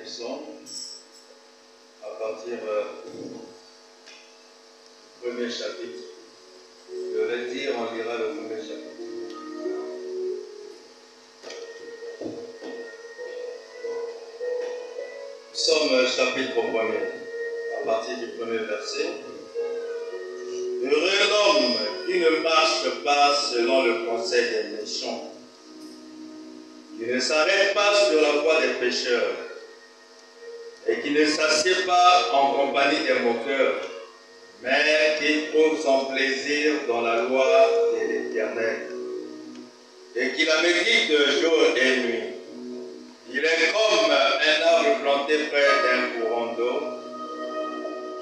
psaume à partir du premier chapitre. Je vais dire, on lira le premier chapitre. Psaume chapitre 1er, à partir du premier verset. Heureux l'homme qui ne marche pas selon le conseil des méchants, qui ne s'arrête pas sur la voie des pécheurs, et qui ne s'assied pas en compagnie des moqueurs, mais qui trouve son plaisir dans la loi de l'Éternel, et qui la médite jour et nuit. Il est comme un arbre planté près d'un courant d'eau,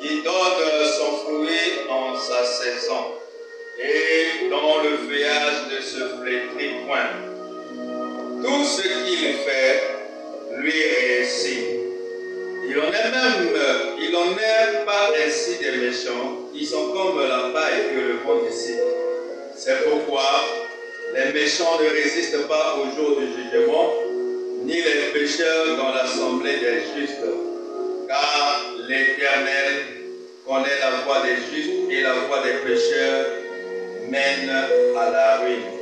qui donne son fruit en sa saison, et dont le feuillage ne se flétrit point. Tout ce qu'il fait lui réussit. Il en est pas ainsi des méchants, qui sont comme la paille que le vent dissipe. C'est pourquoi les méchants ne résistent pas au jour du jugement, ni les pécheurs dans l'assemblée des justes. Car l'Éternel connaît la voie des justes et la voie des pécheurs mène à la ruine.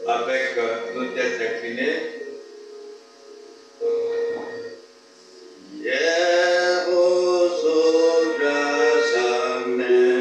Avec nos têtes inclinées. Hier aux autres jamais.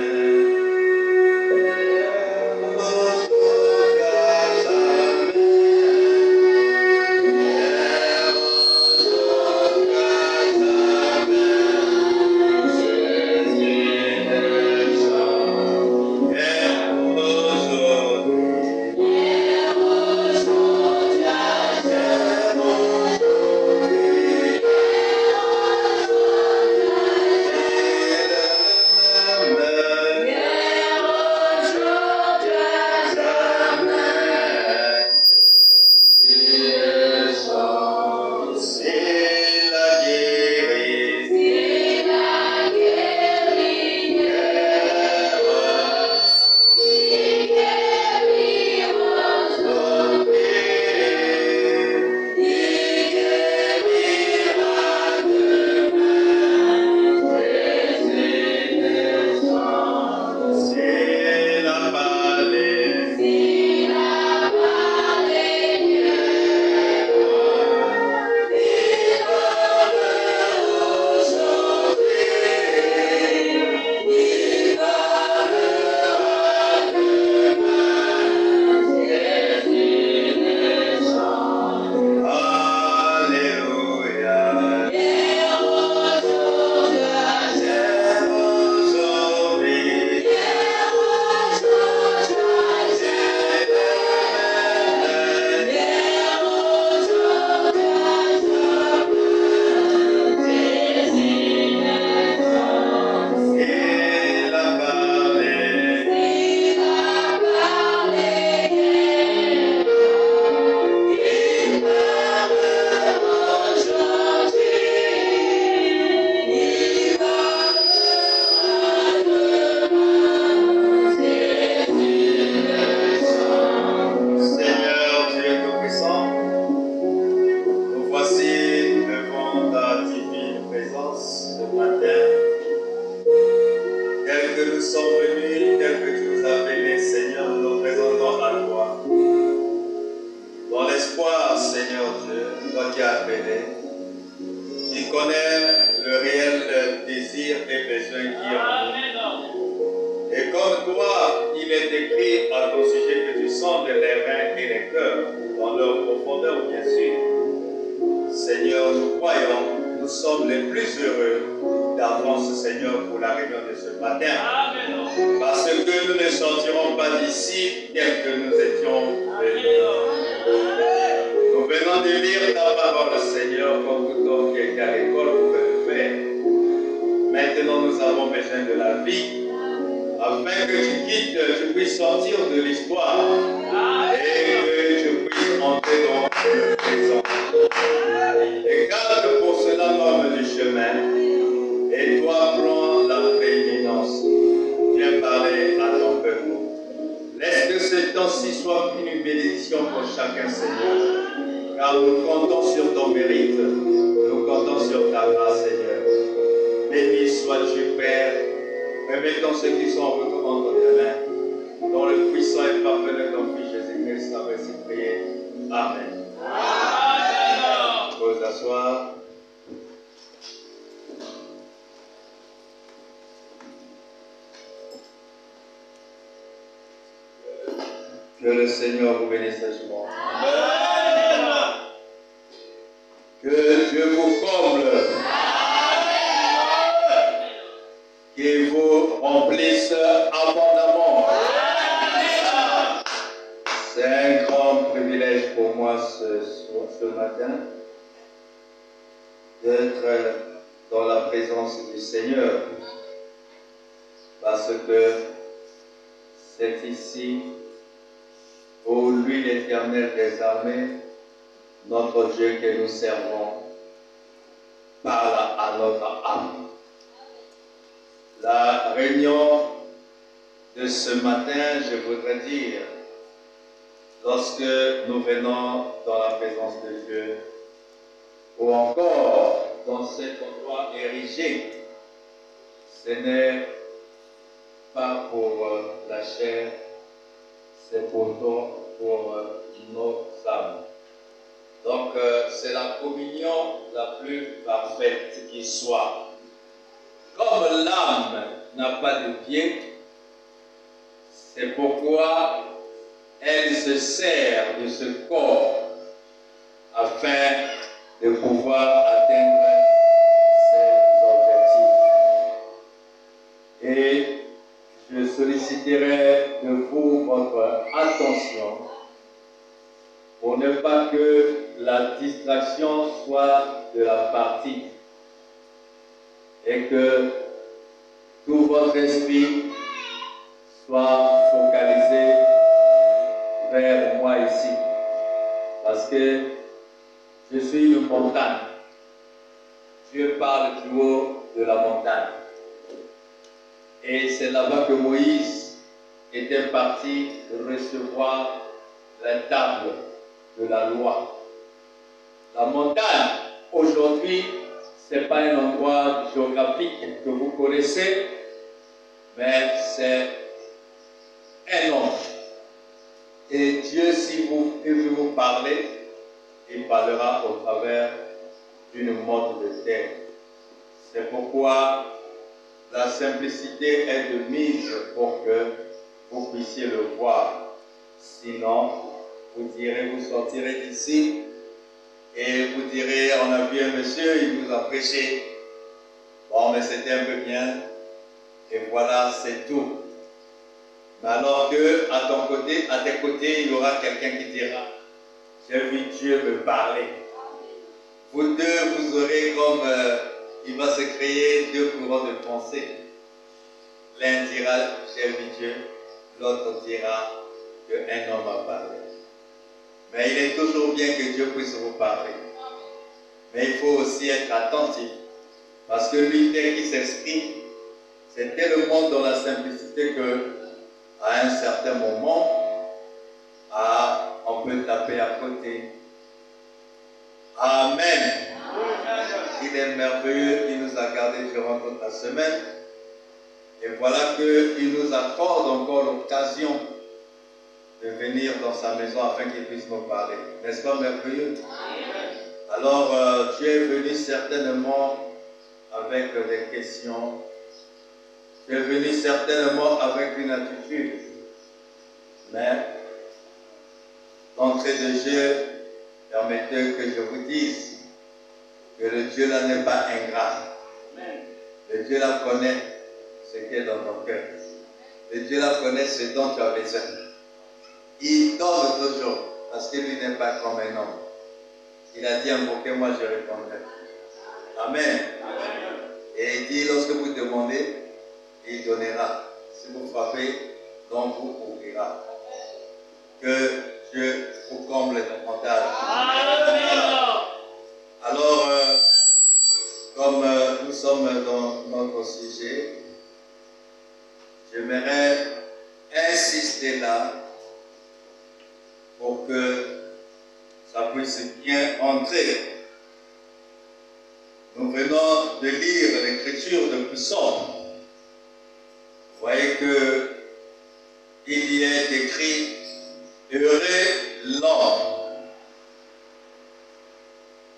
Laisse que ce temps-ci soit une bénédiction pour chacun, Seigneur. car nous comptons sur ton mérite, nous comptons sur ta grâce, Seigneur. Béni sois-tu, Père. Remettons ceux qui sont en retour entre tes mains, dans le puissant et parfait de ton Fils Jésus-Christ, avec ces prières. Amen. Amen. Vous pouvez asseoir. Que le Seigneur vous bénisse richement. Amen. Que Dieu vous comble. Qu'il vous remplisse abondamment. Amen. C'est un grand privilège pour moi ce matin d'être dans la présence du Seigneur, parce que c'est ici où lui, l'Éternel des armées, notre Dieu que nous servons, parle à notre âme. La réunion de ce matin, je voudrais dire, lorsque nous venons dans la présence de Dieu, ou encore dans cet endroit érigé, ce n'est pas pour la chair, c'est pourtant pour nos âmes. Donc, c'est la communion la plus parfaite qui soit. Comme l'âme n'a pas de pied, c'est pourquoi elle se sert de ce corps afin de pouvoir atteindre ses objectifs. Et je solliciterai de vous votre attention pour ne pas que la distraction soit de la partie et que tout votre esprit soit focalisé vers moi ici. Parce que je suis une montagne. Dieu parle du haut de la montagne. Et c'est là-bas que Moïse était parti recevoir la table de la loi. La montagne, aujourd'hui, ce n'est pas un endroit géographique que vous connaissez, mais c'est un homme. Et Dieu, si vous veut vous parler, il parlera au travers d'une motte de terre. C'est pourquoi la simplicité est de mise pour que vous puissiez le voir. Sinon, vous sortirez d'ici et vous direz, on a vu un monsieur, il nous a prêché. Bon, mais c'était un peu bien. Et voilà, c'est tout. Mais alors que, à tes côtés, il y aura quelqu'un qui dira, j'ai vu Dieu me parler. Vous deux, vous aurez comme, il va se créer deux courants de pensée. L'un dira, j'ai vu Dieu. L'autre dira qu'un homme a parlé. Mais il est toujours bien que Dieu puisse vous parler. Mais il faut aussi être attentif. Parce que lui, dès qu'il s'exprime, c'est tellement dans la simplicité que, à un certain moment, on peut taper à côté. Amen. Il est merveilleux, il nous a gardés durant toute la semaine. Et voilà qu'il nous accorde encore l'occasion de venir dans sa maison afin qu'il puisse nous parler. N'est-ce pas merveilleux? Alors, tu es venu certainement avec des questions. Tu es venu certainement avec une attitude. Mais, d'entrée de jeu, permettez que je vous dise que le Dieu là n'est pas ingrat. Le Dieu là connaît ce qui est dans ton cœur. Le Dieu là connaît ce dont tu as besoin. Il donne toujours, parce que lui n'est pas comme un homme. Il a dit, invoquez-moi, je répondrai. Amen. Et il dit, lorsque vous demandez, il donnera. Si vous frappez, donc vous ouvrira. Que Dieu vous comble davantage. Alors, comme nous sommes dans notre sujet, j'aimerais insister là pour que ça puisse bien entrer. Nous venons de lire l'écriture de Psaume. Vous voyez que il y est écrit « Heureux l'homme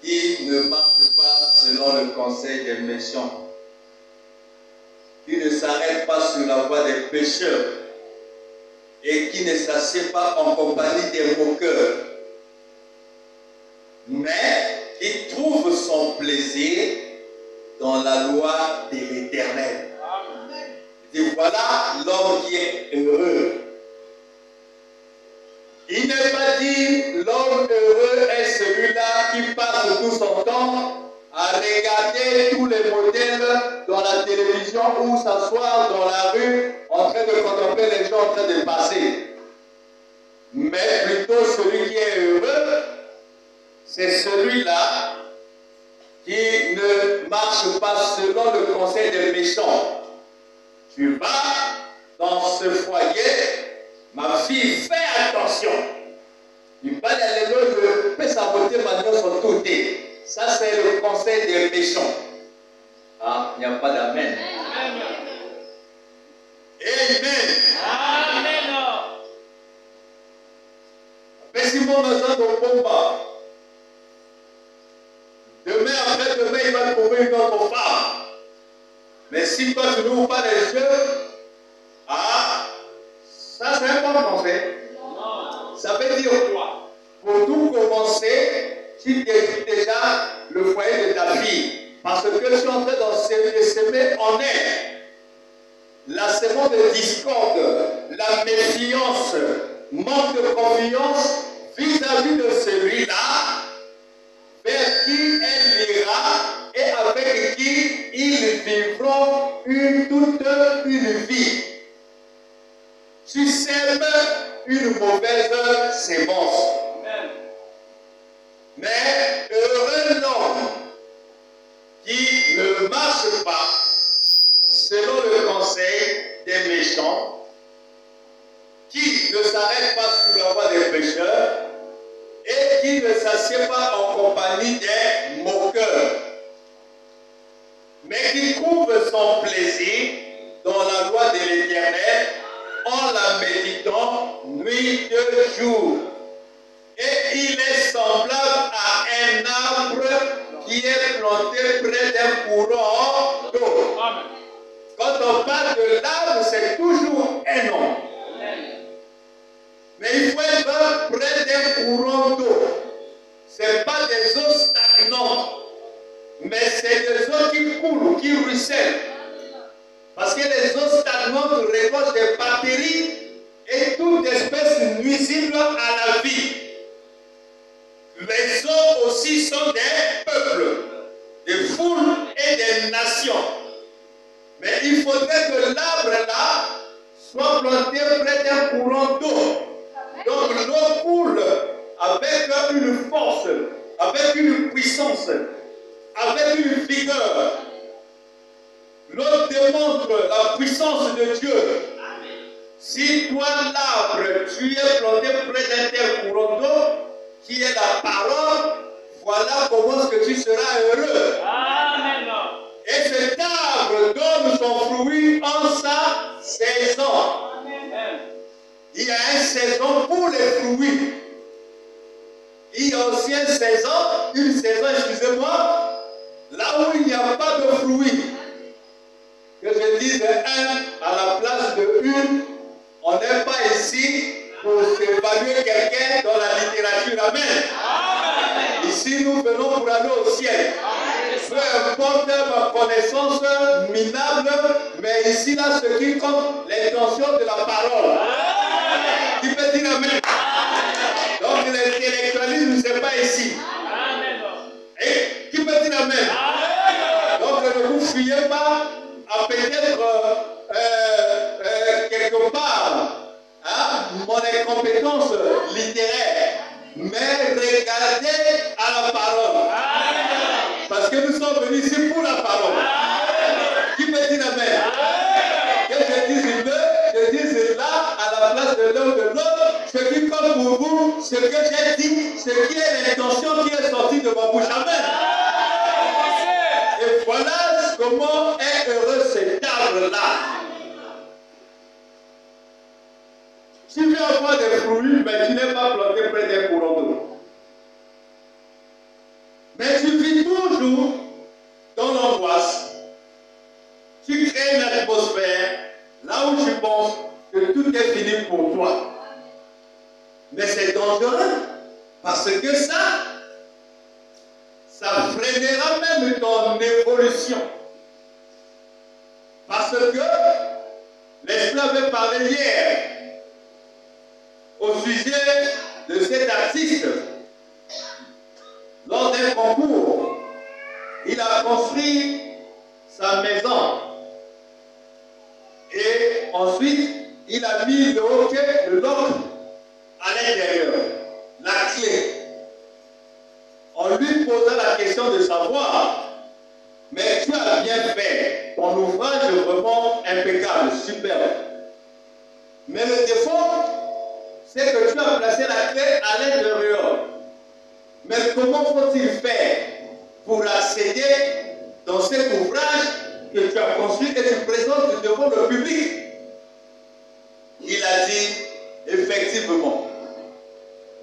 qui ne marche pas selon le conseil des méchants, qui ne s'arrête pas sur la voie des pécheurs et qui ne s'assied pas en compagnie des moqueurs, mais qui trouve son plaisir dans la loi de l'Éternel. » Et voilà l'homme qui est heureux. Il n'est pas dit l'homme heureux est celui-là qui passe tout son temps à regarder tous les modèles dans la télévision ou s'asseoir dans la rue en train de contempler les gens en train de passer. Mais plutôt celui qui est heureux, c'est celui-là qui ne marche pas selon le conseil des méchants. Tu vas dans ce foyer, ma fille, fais attention. Tu vas aller le peut saboter maintenant son tout. Ça, c'est le conseil des méchants. Ah, il n'y a pas d'amen. Amen. Amen. Demain, après-demain, il va trouver une autre femme. Mais si toi, tu n'ouvres pas les yeux, ah, ça, c'est un bon conseil. Ça veut dire quoi? Pour tout commencer, tu détruis déjà le foyer de ta fille. Parce que tu es en train de s'aimer en elle. La semence de discorde, la méfiance, manque de confiance vis-à-vis de celui-là vers qui elle ira et avec qui ils vivront toute une vie. Tu sèmes une mauvaise sémence. Mais heureux l'homme qui ne marche pas selon le conseil des méchants, qui ne s'arrête pas sous la voie des pécheurs et qui ne s'assied pas en compagnie des moqueurs, mais qui trouve son plaisir dans la loi de l'Éternel en la méditant nuit et jour. Et il est semblable à un arbre qui est planté près d'un courant d'eau. Quand on parle de l'arbre, c'est toujours un nom. Mais il faut être près d'un courant d'eau. Ce n'est pas des eaux stagnantes, mais c'est des eaux qui coulent, qui ruissellent. Parce que les eaux stagnantes regorgent des bactéries et toute espèce nuisible à la vie. Les eaux aussi sont des peuples, des foules et des nations. Mais il faudrait que l'arbre là soit planté près d'un courant d'eau. Donc l'eau coule avec une force, avec une puissance, avec une vigueur. L'eau démontre la puissance de Dieu. Si toi, l'arbre, tu es planté près d'un tel courant d'eau, qui est la parole, voilà comment est-ce que tu seras heureux. Amen. Et cet arbre donne son fruit en sa saison. Amen. Il y a une saison pour les fruits. Il y a aussi une saison, excusez-moi, là où il n'y a pas de fruits. Que je dise un à la place de une, on n'est pas ici pour évaluer quelqu'un dans la littérature. Amen. Amen. Ici, nous venons pour aller au ciel. Peu importe ma connaissance minable, mais ici, là, ce qui compte, l'intention de la parole. Amen. Qui peut dire Amen? Amen. Donc, l'intellectualisme, ce n'est pas ici. Amen. Et qui peut dire Amen? Amen. Donc, ne vous fuyez pas à peut-être quelque part mon incompétence littéraire, mais regardez à la parole. Amen. Parce que nous sommes venus ici pour la parole. Amen. Qui peut dire Amen? Amen. Que je dise là à la place de l'un de l'autre, ce qui compte pour pour vous ce que j'ai dit, ce qui est l'intention qui est sortie de ma bouche. Amen. Et voilà comment est heureux cet arbre-là. Tu veux avoir des fruits, mais tu n'es pas planté près d'un courant d'eau. Mais tu vis toujours dans l'angoisse. Tu crées une atmosphère là où tu penses que tout est fini pour toi. Mais c'est dangereux parce que ça freinera même ton évolution. Parce que l'Esprit avait parlé hier au sujet de cet artiste. Lors d'un concours, il a construit sa maison. Et ensuite, il a mis le lock à l'intérieur, la clé. On lui posa la question de savoir, mais tu as bien fait, ton ouvrage est vraiment impeccable, superbe. Mais le défaut, c'est que tu as placé la clé à l'intérieur. Mais comment faut-il faire pour accéder dans cet ouvrage que tu as construit et tu présentes devant le public? Il a dit, effectivement,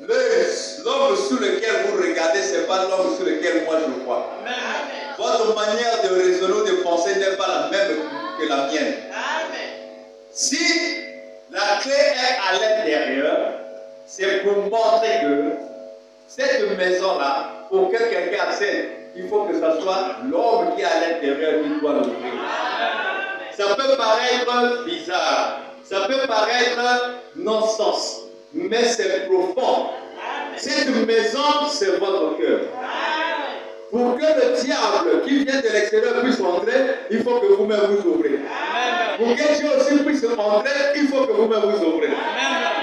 l'homme sous lequel vous regardez, ce n'est pas l'homme sous lequel moi je vois. Amen. Votre manière de raisonner, de penser n'est pas la même que la mienne. Amen. Si la clé est à l'intérieur, c'est pour montrer que cette maison-là, pour que quelqu'un accède, il faut que ce soit l'homme qui est à l'intérieur qui doit l'ouvrir. Ça peut paraître bizarre, ça peut paraître non-sens, mais c'est profond. Cette maison, c'est votre cœur. Pour que le diable qui vient de l'extérieur puisse entrer, il faut que vous-même vous ouvrez. Pour que Dieu aussi puisse entrer, il faut que vous-même vous ouvrez.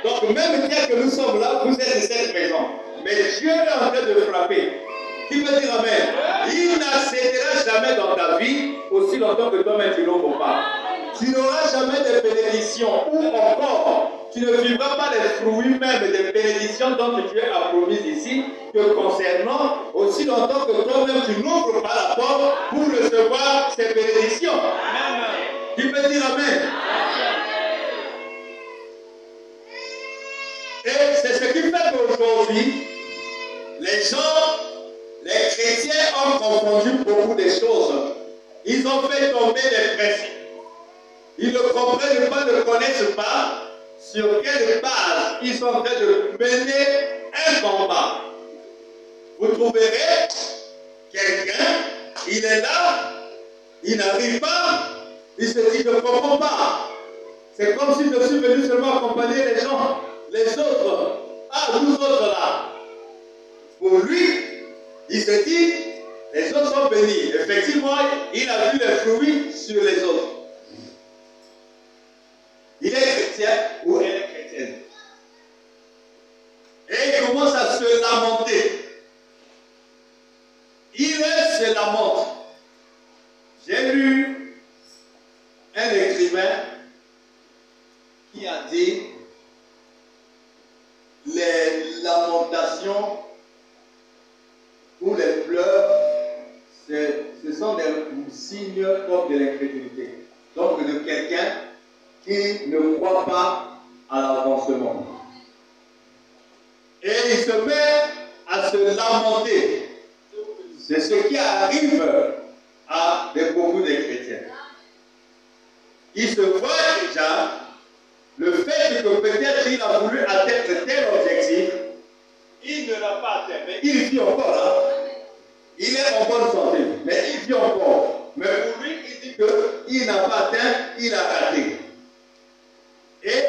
Donc même bien que nous sommes là, vous êtes de cette maison. Mais Dieu est en train de frapper. Qui peut dire Amen? Il n'accédera jamais dans ta vie aussi longtemps que toi-même tu n'ouvres pas. Tu n'auras jamais de bénédiction ou encore tu ne vivras pas les fruits même des bénédictions dont Dieu a promis ici que concernant aussi longtemps que toi-même tu n'ouvres pas la porte pour recevoir ces bénédictions. Amen. Qui peut dire Amen? Et c'est ce qui fait qu'aujourd'hui, les gens, les chrétiens ont confondu beaucoup de choses. Ils ont fait tomber les principes. Ils ne comprennent pas, ne connaissent pas sur quelle base ils sont en train de mener un combat. Vous trouverez quelqu'un, il est là, il n'arrive pas, il se dit je ne comprends pas. C'est comme si je suis venu seulement accompagner les gens, les autres. Ah, nous autres là. Pour lui, il se dit, les autres sont bénis. Effectivement, il a vu les fruits sur les autres. Il est chrétien ou elle est chrétienne. Et il commence à se lamenter. Il se lamente. J'ai lu un écrivain qui a dit les lamentations ou les pleurs, ce sont des signes comme de l'incrédulité. Donc de quelqu'un qui ne croit pas à l'avancement. Et il se met à se lamenter. C'est ce qui arrive à beaucoup de chrétiens. Il se voit déjà le fait que peut-être il a voulu atteindre tel objectif, il ne l'a pas atteint, mais il vit encore là. Il est en bonne santé, mais il vit encore. Mais pour lui, il dit qu'il n'a pas atteint, il a raté. Et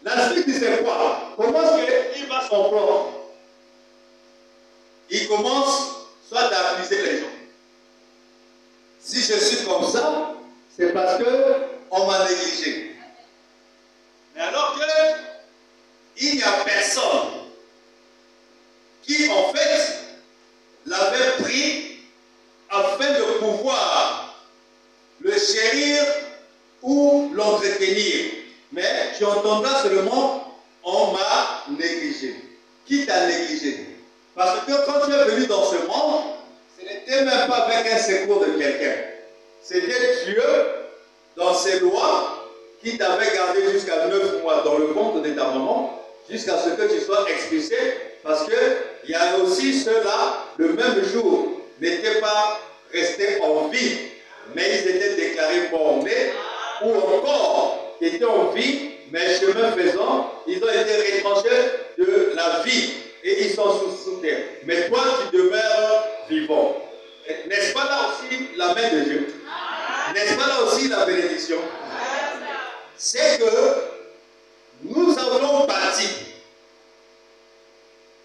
la suite, c'est quoi? Comment est-ce qu'il va son plan? Il commence soit à accuser les gens. Si je suis comme ça, c'est parce qu'on m'a négligé. Mais alors qu'il n'y a personne qui, en fait, l'avait pris afin de pouvoir le chérir ou l'entretenir. Mais tu entendras seulement, on m'a négligé. négligé? Qui t'a négligé? Parce que quand tu es venu dans ce monde, ce n'était même pas avec un secours de quelqu'un. C'était Dieu, dans ses lois, qui t'avait gardé jusqu'à 9 mois dans le ventre de ta maman, jusqu'à ce que tu sois expulsé, parce qu'il y a aussi ceux-là, le même jour, n'étaient pas restés en vie, mais ils étaient déclarés morts-nés, ou encore étaient en vie, mais chemin faisant, ils ont été retranchés de la vie et ils sont sous terre. Mais toi, tu demeures vivant. N'est-ce pas là aussi la main de Dieu? N'est-ce pas là aussi la bénédiction? C'est que nous avons bâti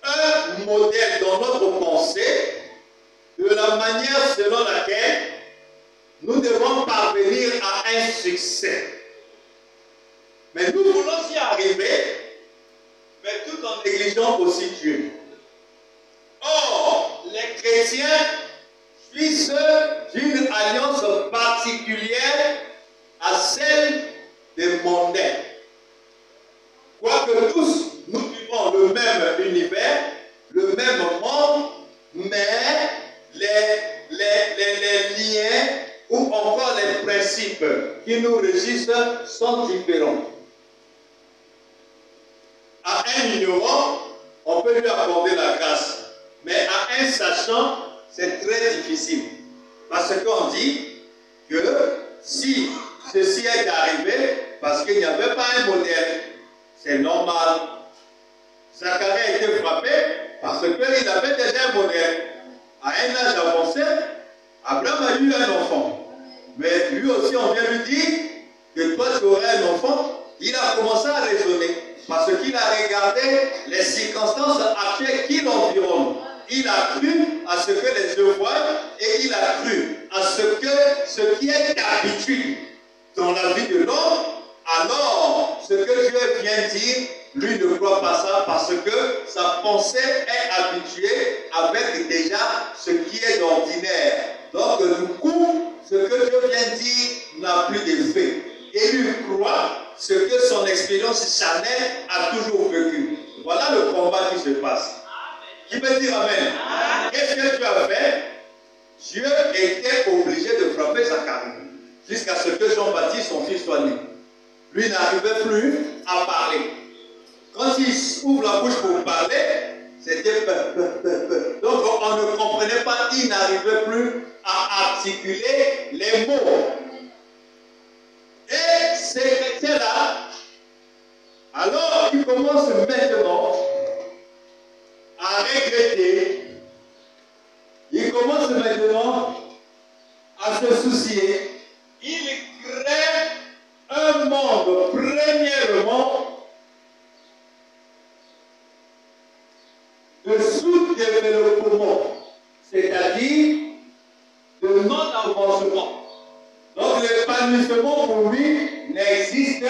un modèle dans notre pensée de la manière selon laquelle nous devons parvenir à un succès. Mais nous voulons y arriver, mais tout en négligeant aussi Dieu. Or, les chrétiens jouissent d'une alliance particulière à celle des mondains. Quoique tous, nous vivons le même univers, le même monde, mais les liens ou encore les principes qui nous régissent sont différents. À un ignorant, on peut lui accorder la grâce, mais à un sachant, c'est très difficile. Parce qu'on dit que si ceci est arrivé, parce qu'il n'y avait pas un modèle, c'est normal. Zacharie a été frappé parce qu'il avait déjà un modèle. À un âge avancé, Abraham a eu un enfant. Mais lui aussi, on vient lui dire que toi, tu aurais un enfant. Il a commencé à raisonner parce qu'il a regardé les circonstances actuelles qui l'environnent. Il a cru à ce que les yeux voient et il a cru à ce qui est d'habitude dans la vie de l'homme. Alors, ce que Dieu vient dire, lui ne croit pas ça parce que sa pensée est habituée avec déjà ce qui est d'ordinaire. Donc, du coup, ce que Dieu vient dire n'a plus d'effet. Et lui croit ce que son expérience charnelle a toujours vécu. Voilà le combat qui se passe. Qui peut dire Amen? Qu'est-ce que Dieu a fait? Dieu était obligé de frapper Zacharie jusqu'à ce que Jean-Baptiste, son fils, soit né. Lui n'arrivait plus à parler. Quand il ouvre la bouche pour parler, c'était donc on ne comprenait pas, il n'arrivait plus à articuler les mots. Et ces chrétiens-là, alors ils commencent maintenant à regretter, ils commencent maintenant à se soucier. Ils créent un monde, premièrement, de sous-développement, c'est-à-dire de non-avancement. Donc l'épanouissement pour lui n'existe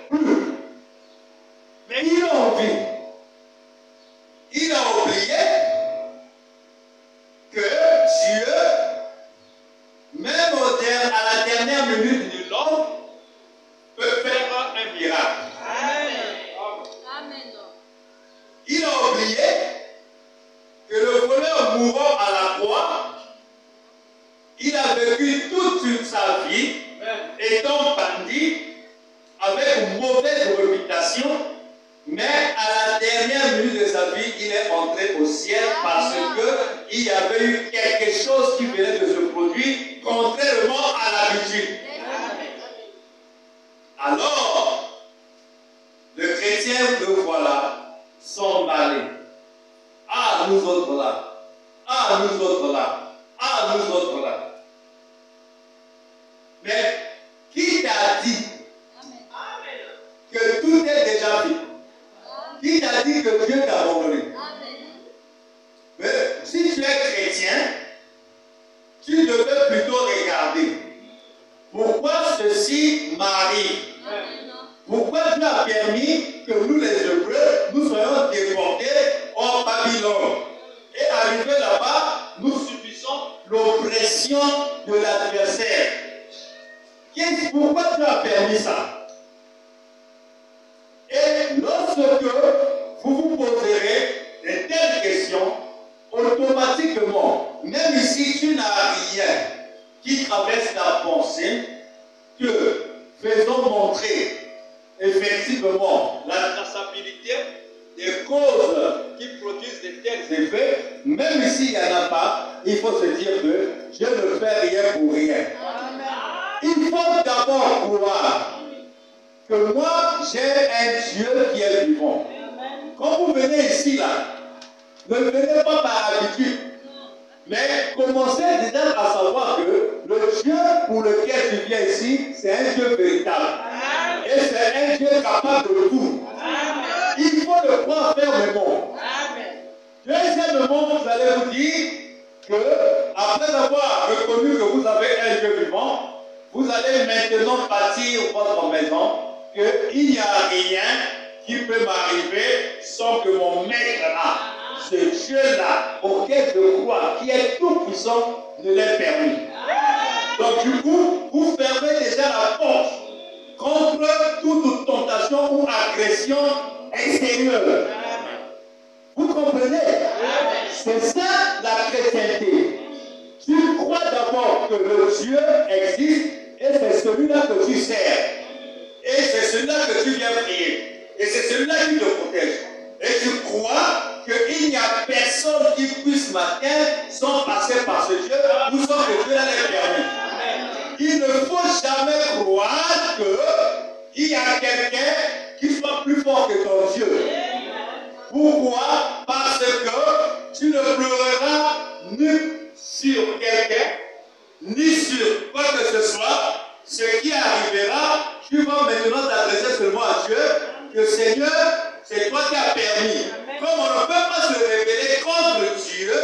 plus. Mais il a envie. Il a oublié que Dieu, même à la dernière minute de l'homme, peut faire un miracle. Amen. Il a oublié que le voleur mourant à la croix, il a vécu toute sa vie étant bandit avec une mauvaise réputation, mais à la dernière minute de sa vie, il est entré au ciel parce qu'il y avait eu quelque chose qui venait de se produire contrairement à l'habitude. Alors, le chrétien, le voilà, s'emballer. Ah, nous autres là. Ah, nous autres là. Ah, nous autres là. Mais qui t'a dit que tout est déjà fait? Qui t'a dit que Dieu t'a abandonné? Mais si tu es chrétien, tu devais plutôt regarder pourquoi ceci m'arrive. Pourquoi Dieu a permis que nous les Hébreux, nous soyons déportés en Babylone. Et arrivés là-bas, nous subissons l'oppression de l'adversaire. Pourquoi Dieu a permis ça? Et lorsque vous vous posez penser que faisons montrer effectivement la traçabilité des causes qui produisent de tels effets, même s'il n'y en a pas, il faut se dire que je ne fais rien pour rien. Il faut d'abord croire que moi, j'ai un Dieu qui est vivant. Quand vous venez ici, là, ne venez pas par habitude, mais commencez déjà à savoir que le Dieu pour lequel tu viens ici, c'est un Dieu véritable. Et c'est un Dieu capable de tout. Il faut le croire fermement. Deuxièmement, vous allez vous dire que, après avoir reconnu que vous avez un Dieu vivant, vous allez maintenant bâtir votre maison, qu'il n'y a rien qui peut m'arriver sans que mon maître là, ce Dieu-là, auquel je crois, qui est tout puissant, ne l'ait permis. Donc du coup, vous fermez déjà la porte contre toute tentation ou agression extérieure. Vous comprenez? C'est ça la chrétienté. Tu crois d'abord que le Dieu existe et c'est celui-là que tu sers. Et c'est celui-là que tu viens prier. Et c'est celui-là qui te protège. Et tu crois qu'il n'y a personne qui puisse m'atteindre sans passer par ce Dieu ou sans que Dieu l'ait permis. Il ne faut jamais croire qu'il y a quelqu'un qui soit plus fort que ton Dieu. Pourquoi? Parce que tu ne pleureras ni sur quelqu'un, ni sur quoi que ce soit. Ce qui arrivera, tu vas maintenant t'adresser seulement à Dieu, que Seigneur, c'est toi qui as permis. Comme on ne peut pas se révéler contre Dieu,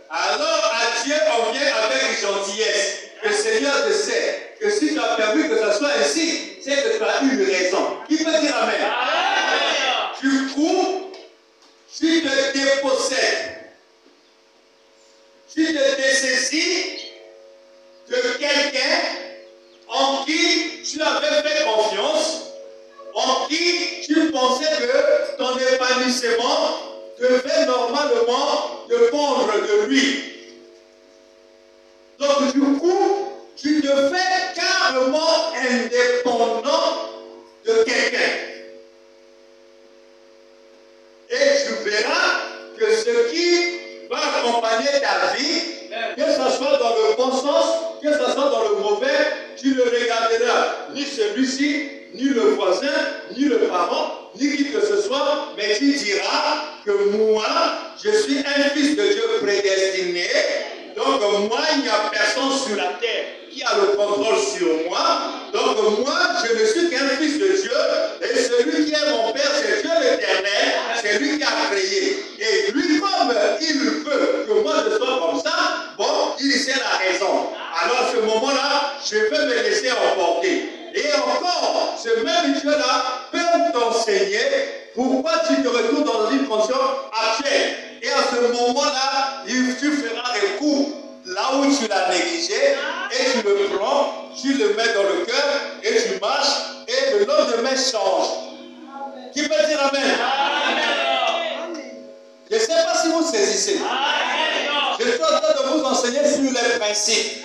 alors à Dieu on vient avec gentillesse. Que Seigneur, je sais que si tu as permis que ça soit ainsi, c'est que tu as eu une raison. Qui peut dire Amen? Du coup, tu te dépossèdes, tu te dessaisis de quelqu'un en qui tu avais fait confiance, en qui tu pensais que ton épanouissement devait normalement dépendre de lui. Donc du coup, tu te fais carrément indépendant de quelqu'un. Et tu verras que ce qui va accompagner ta vie, que ce soit dans le bon sens, que ce soit dans le mauvais, tu ne regarderas ni celui-ci, ni le voisin, ni le parent, ni qui que ce soit, mais tu diras que moi, je suis un fils de Dieu prédestiné. Donc moi, il n'y a personne sur la terre qui a le contrôle sur moi. Donc moi, je ne suis qu'un fils de Dieu. Et celui qui est mon Père, c'est Dieu l'Éternel. C'est lui qui a créé. Et lui, comme il veut que moi je sois comme ça, bon, il sait la raison. Alors à ce moment-là, je vais me laisser emporter. Et encore, ce même Dieu-là peut t'enseigner pourquoi tu te retrouves dans une condition actuelle. Et à ce moment-là, tu feras recours là où tu l'as négligé et tu le prends, tu le mets dans le cœur et tu marches et le lendemain change. Qui peut dire Amen? Je ne sais pas si vous saisissez. Je suis en train de vous enseigner sur les principes.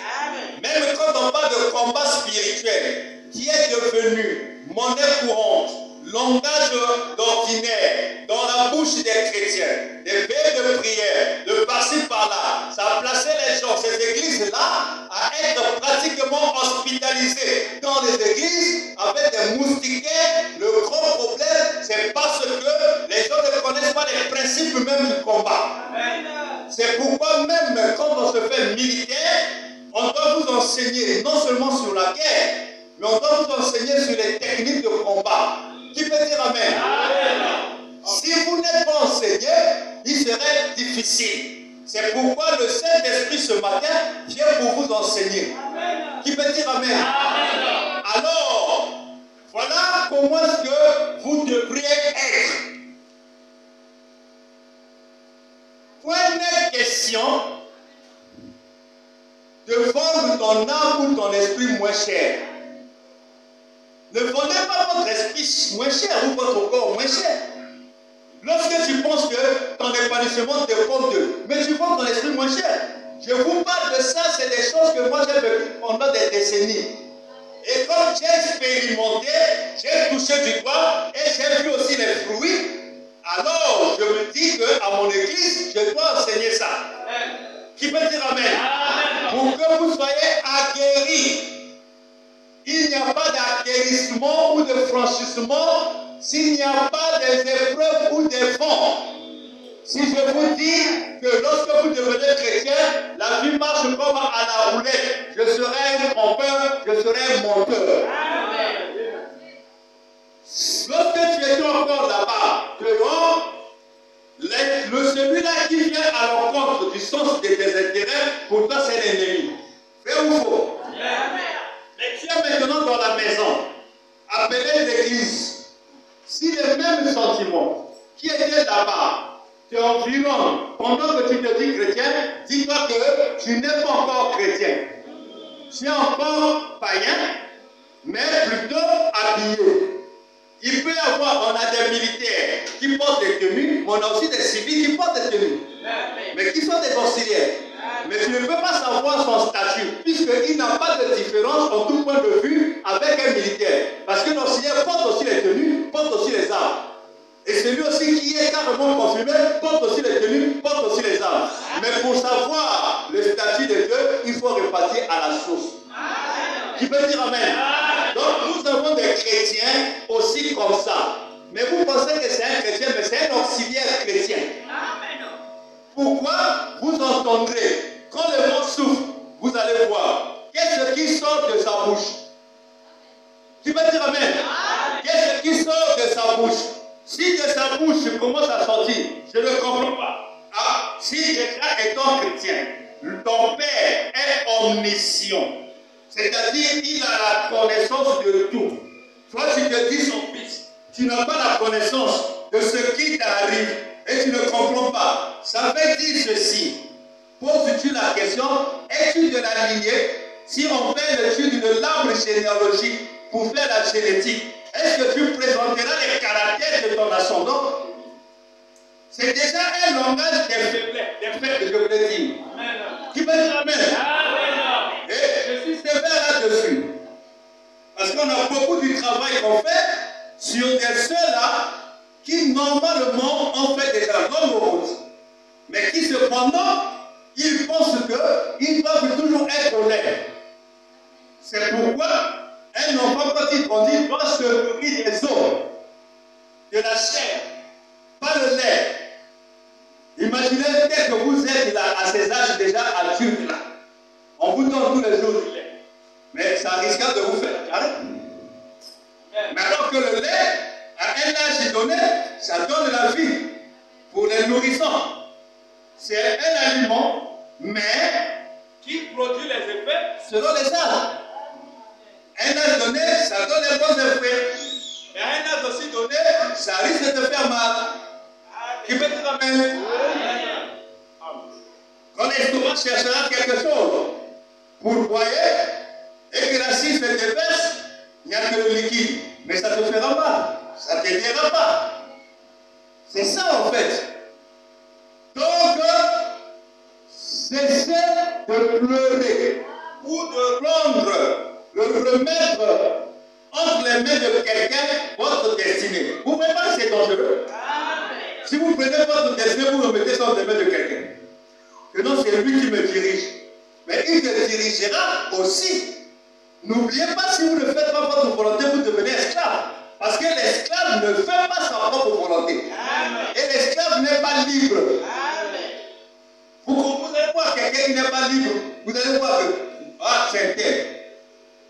Même quand on parle de combat spirituel, qui est devenu monnaie courante, langage d'ordinaire dans la bouche des chrétiens, des veilles de prière, de par-ci par-là, ça a placé les gens, ces églises-là, à être pratiquement hospitalisées dans les églises avec des moustiquaires. Le grand problème, c'est parce que les gens ne connaissent pas les principes même du combat. C'est pourquoi même quand on se fait militaire, on doit vous enseigner non seulement sur la guerre, mais on doit vous enseigner sur les techniques de combat. Qui peut dire Amen? Si vous n'êtes pas enseigné, il serait difficile. C'est pourquoi le Saint-Esprit ce matin vient pour vous enseigner. Qui peut dire Amen? Alors, voilà comment est-ce que vous devriez être. Point n'est question de vendre ton âme ou ton esprit moins cher. Ne vendez pas votre esprit moins cher ou votre corps moins cher. Lorsque tu penses que ton épanouissement dépend d'eux, mais tu vends ton esprit moins cher. Je vous parle de ça, c'est des choses que moi j'ai vécues pendant des décennies. Et comme j'ai expérimenté, j'ai touché du doigt et j'ai vu aussi les fruits, alors je me dis qu'à mon église, je dois enseigner ça. Qui peut dire amen? Pour que vous soyez aguerris. Il n'y a pas d'acquérissement ou de franchissement s'il n'y a pas des épreuves ou des fonds. Si je vous dis que lorsque vous devenez chrétien, la vie marche comme à la roulette. Je serai un trompeur, je serai un menteur. Lorsque tu étais encore là-bas, dehors, celui-là qui vient à l'encontre du sens de tes intérêts, pour toi c'est l'ennemi. Vrai ou faux? Mais tu es maintenant dans la maison, appelé l'église. Si les mêmes sentiments qui étaient là-bas t'environnent pendant que tu te dis chrétien, dis-toi que tu n'es pas encore chrétien. Tu es encore païen, mais plutôt habillé. Il peut y avoir, on a des militaires qui portent des tenues, mais on a aussi des civils qui portent des tenues, mais qui sont des auxiliaires. Mais tu ne peux pas savoir son statut, puisqu'il n'a pas de différence en tout point de vue avec un militaire. Parce que l'auxiliaire porte aussi les tenues, porte aussi les armes. Et celui aussi qui est carrément confirmé porte aussi les tenues, porte aussi les armes. Mais pour savoir le statut de Dieu, il faut repartir à la source. Qui peut dire amen? Donc nous avons des chrétiens aussi comme ça. Mais vous pensez que c'est un chrétien, mais c'est un auxiliaire chrétien. Pourquoi? Vous entendrez, quand le vent souffle, vous allez voir, qu'est-ce qui sort de sa bouche? Qui peut dire amen? Qu'est-ce qui sort de sa bouche? Si de sa bouche commence à sortir, je ne comprends pas. Ah, si déjà étant chrétien, ton Père est omniscient, c'est-à-dire il a la connaissance de tout. Toi, tu te dis son fils, tu n'as pas la connaissance de ce qui t'arrive et tu ne comprends pas. Ça veut dire ceci. Poses-tu la question, es-tu de la lignée? Si on fait l'étude de l'arbre généalogique pour faire la génétique, est-ce que tu présenteras les caractères de ton ascendant? C'est déjà un langage des faiblesses, des faits que je voulais dire. Qui peut dire amen? Et je suis sévère là-dessus. Parce qu'on a beaucoup du travail qu'on fait sur des ceux-là qui normalement ont fait déjà l'homme route. Mais qui cependant, ils pensent qu'ils doivent toujours être au lait. C'est pourquoi un enfant, quand il grandit, doit se nourrir des os, de la chair, pas le lait. Imaginez peut-être que vous êtes là, à ces âges déjà adultes là. On vous donne tous les jours du lait. Mais ça risque de vous faire arrêter. Mais alors que le lait, à un âge donné, ça donne la vie pour les nourrissants. C'est un aliment, mais qui produit les effets selon les âges. À un âge donné, ça donne les bons effets. Et à un âge aussi donné, ça risque de faire mal. Qui peut te ramener? Quand l'estomac cherchera quelque chose pour broyer, et que la cire se déverse, il n'y a que le liquide. Mais ça ne te fera mal. Ça ne t'aidera pas. C'est ça en fait. Donc, cessez de pleurer ou de remettre entre les mains de quelqu'un votre destinée. Vous ne pouvez pas, c'est dangereux. Si vous prenez votre destinée, vous remettez ça entre les mains de quelqu'un. Que non, c'est lui qui me dirige. Mais il te dirigera aussi. N'oubliez pas, si vous ne faites pas votre volonté, vous devenez esclave. Parce que l'esclave ne fait pas sa propre volonté. Et l'esclave n'est pas libre. Vous allez voir quelqu'un qui n'est pas libre. Vous allez voir que, ah, c'est un tel.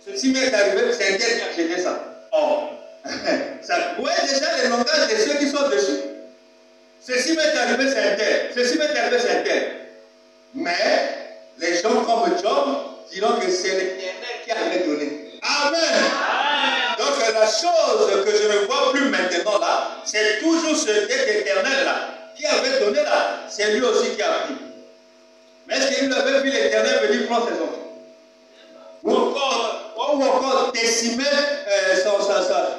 Ceci m'est arrivé, c'est un tel qui a acheté ça. Oh. Vous voyez déjà les langages de ceux qui sont dessus. Ceci m'est arrivé, c'est un tel. Ceci m'est arrivé, c'est un tel. Mais les gens comme Job diront que c'est l'Éternel qui avait donné. Amen. Donc la chose que je ne vois plus maintenant là, c'est toujours cet Éternel là qui avait donné là. C'est lui aussi qui a pris. Mais est-ce qu'il avait vu l'Éternel venir prendre ses enfants? Ou encore décimer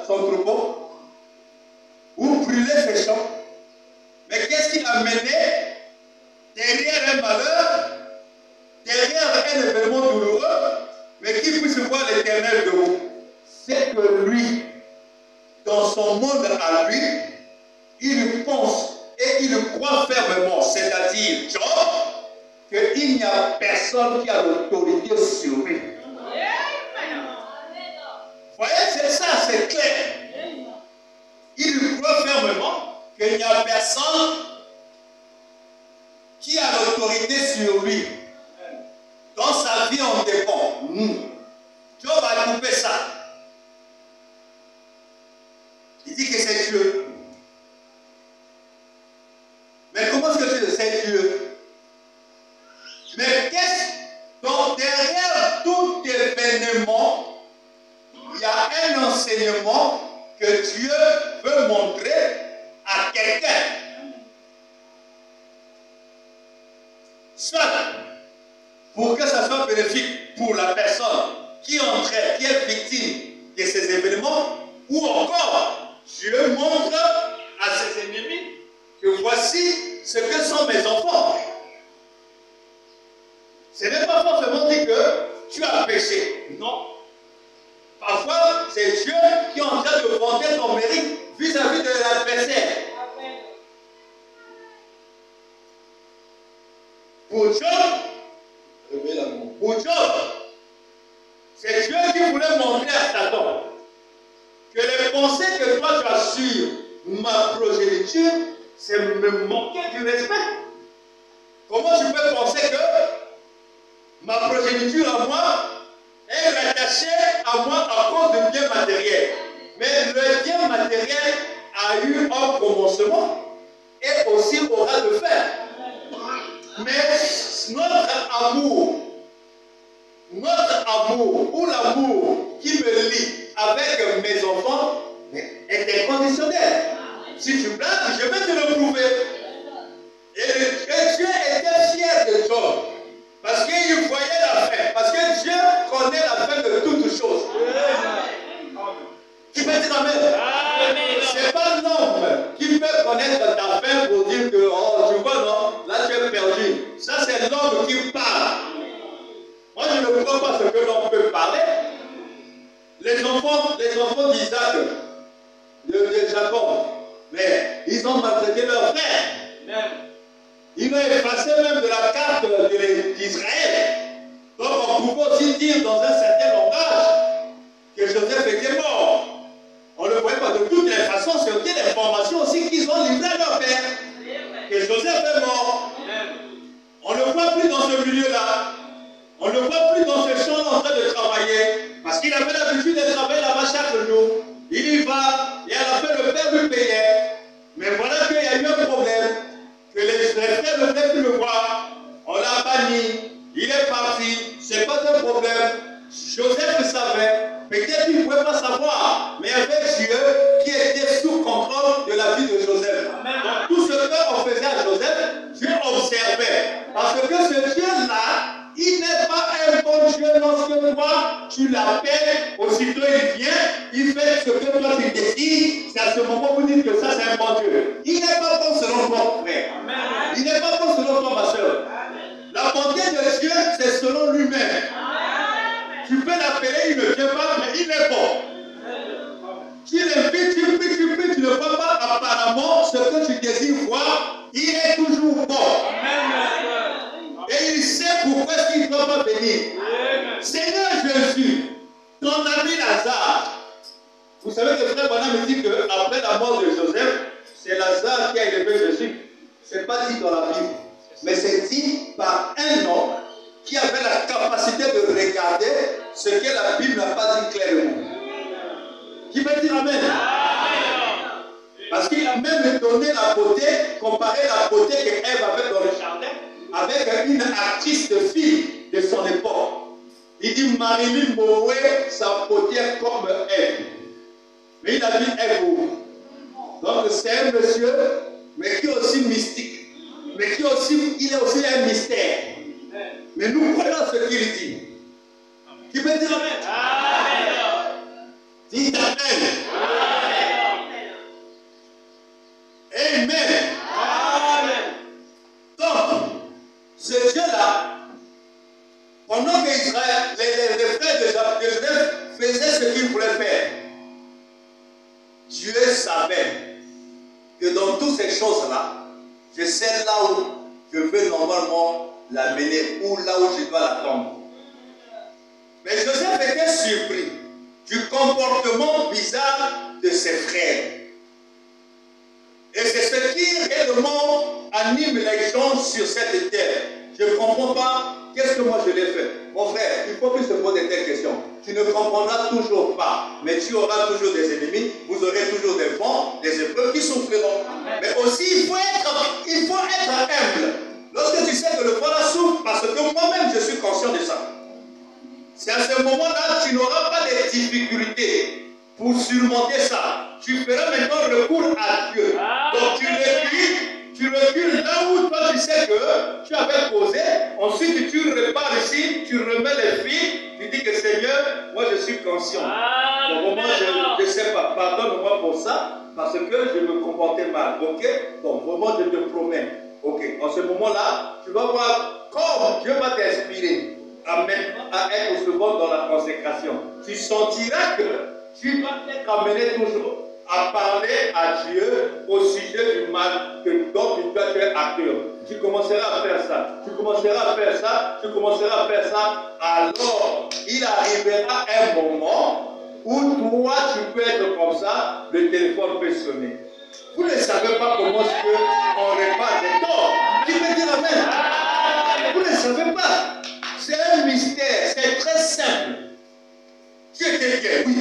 son troupeau? Ou brûler ses champs? Mais qu'est-ce qu'il a mené derrière un malheur, derrière un événement douloureux, mais qui puisse voir l'Éternel de vous? c'est que lui, dans son monde à lui, il pense et il croit fermement, c'est-à-dire Job, qu'il n'y a personne qui a l'autorité sur lui. Vous voyez, c'est ça, c'est clair. Il croit fermement qu'il n'y a personne qui a l'autorité sur lui. Dans sa vie, on dépend. Job va couper ça. Il dit que c'est Dieu. Mais comment est-ce que c'est Dieu? Mais qu'est-ce donc derrière tout événement, il y a un enseignement que Dieu veut montrer à quelqu'un. Soit pour que ça soit bénéfique pour la personne qui est victime de ces événements, ou encore Dieu montre à ses ennemis que voici ce que sont mes enfants. Ce n'est pas forcément dit que tu as péché. Non. Parfois, c'est Dieu qui est en train de vanter ton mérite vis-à-vis de l'adversaire. Pour Job, c'est Dieu qui voulait montrer à Satan que les pensées que toi tu as sur ma progéniture, c'est me manquer du respect. Comment tu peux penser que ma progéniture à moi est rattachée à moi à cause de bien matériel? Mais le bien matériel a eu un commencement et aussi aura de fin. Mais notre amour ou l'amour qui me lie avec mes enfants est inconditionnel. Si tu blagues, je vais te le prouver. Et Dieu était fier de Job. Parce qu'il voyait la fin. Parce que Dieu connaît la fin de toutes choses. Qui peut dire amen? Ce n'est pas l'homme qui peut connaître ta fin pour dire que, oh, tu vois, non, là tu es perdu. Ça, c'est l'homme qui parle. Moi, je ne crois pas ce que l'homme peut parler. Les enfants d'Isaac, de Jacob, mais ils ont maltraité leur frère. Ils l'ont effacé même de la carte d'Israël. Donc, on pouvait aussi dire dans un certain langage que Joseph était mort. On ne le voyait pas de toutes les façons, c'était l'information aussi qu'ils ont livrée à leur père. Que Joseph est mort. On ne le voit plus dans ce milieu-là. On ne le voit plus dans ce champ en train de travailler. Parce qu'il avait l'habitude de travailler là-bas chaque jour. Il y va, et à la fin, le père lui payait. Mais voilà qu'il y a eu un problème. Que les frères ne veulent plus le voir. On l'a banni. Il est parti. Ce n'est pas un problème. Joseph le savait. Peut-être qu'il ne pouvait pas savoir. Mais avec Dieu qui était sous contrôle de la vie de Joseph. Donc, tout ce qu'on faisait à Joseph, Dieu observait. Parce que ce Dieu-là, il n'est pas un bon Dieu lorsque toi, tu l'appelles, aussitôt il vient, il fait ce que toi tu décides, c'est à ce moment où vous dites que ça c'est un bon Dieu. Il n'est pas bon selon toi, frère. Amen. Il n'est pas bon selon toi, ma soeur. La bonté de Dieu, c'est selon lui-même. Tu peux l'appeler, il ne vient pas, mais il est bon. Tu l'invites, tu pries, tu ne vois pas apparemment ce que tu désires voir, il est toujours bon. Et il sait pourquoi il ne doit pas venir. Seigneur Jésus, ton ami Lazare, vous savez que frère Bonham me dit qu'après la mort de Joseph, c'est Lazare qui a élevé Jésus. Ce n'est pas dit dans la Bible, mais c'est dit par un homme qui avait la capacité de regarder ce que la Bible n'a pas dit clairement. Qui peut dire amen? Parce qu'il a même donné la beauté, comparé la beauté qu'Ève avait dans le jardin avec une artiste fille de son époque. Il dit Marilyn Monroe, sa beauté comme Ève. Mais il a dit Ève. Donc c'est un monsieur, mais qui est aussi mystique. Mais qui est aussi, il est aussi un mystère. Mais nous croyons ce qu'il dit. Qui peut dire amen? Dites amen. Amen. Donc, ce Dieu-là, pendant que Israël, les frères de Joseph faisaient ce qu'ils voulaient faire, Dieu savait que dans toutes ces choses-là, je sais là où je veux normalement la mener ou là où je dois l'attendre. Mais Joseph était surpris du comportement bizarre de ses frères. Et c'est ce qui réellement anime les gens sur cette terre. Je ne comprends pas, qu'est-ce que moi je l'ai fait? Mon frère, il faut plus se poser des questions. Tu ne comprendras toujours pas, mais tu auras toujours des ennemis, vous aurez toujours des vents, des épreuves qui souffriront. Mais aussi, il faut être humble. Lorsque tu sais que le voilà souffre, parce que moi-même je suis conscient de ça. C'est à ce moment-là, tu n'auras pas de difficultés pour surmonter ça. Tu feras maintenant recours à Dieu. Donc tu recules là où toi tu sais que tu avais posé. Ensuite tu repars ici, tu remets les fils, tu dis que Seigneur, moi je suis conscient. Au moment je ne sais pas, pardonne-moi pour ça, parce que je me comportais mal. Ok? Donc vraiment je te promets. Ok, en ce moment-là, tu vas voir comment Dieu va t'inspirer à être second dans la consécration. Tu sentiras que tu vas être amené toujours à parler à Dieu au sujet du mal dont tu dois être acteur. Tu commenceras à faire ça, tu commenceras à faire ça, tu commenceras à faire ça. Alors, il arrivera un moment où toi, tu peux être comme ça, le téléphone peut sonner. Vous ne savez pas comment est-ce qu'on répare des torts. Qui peut dire amen? Vous ne savez pas. C'est un mystère, c'est très simple. Tu es quelqu'un, oui.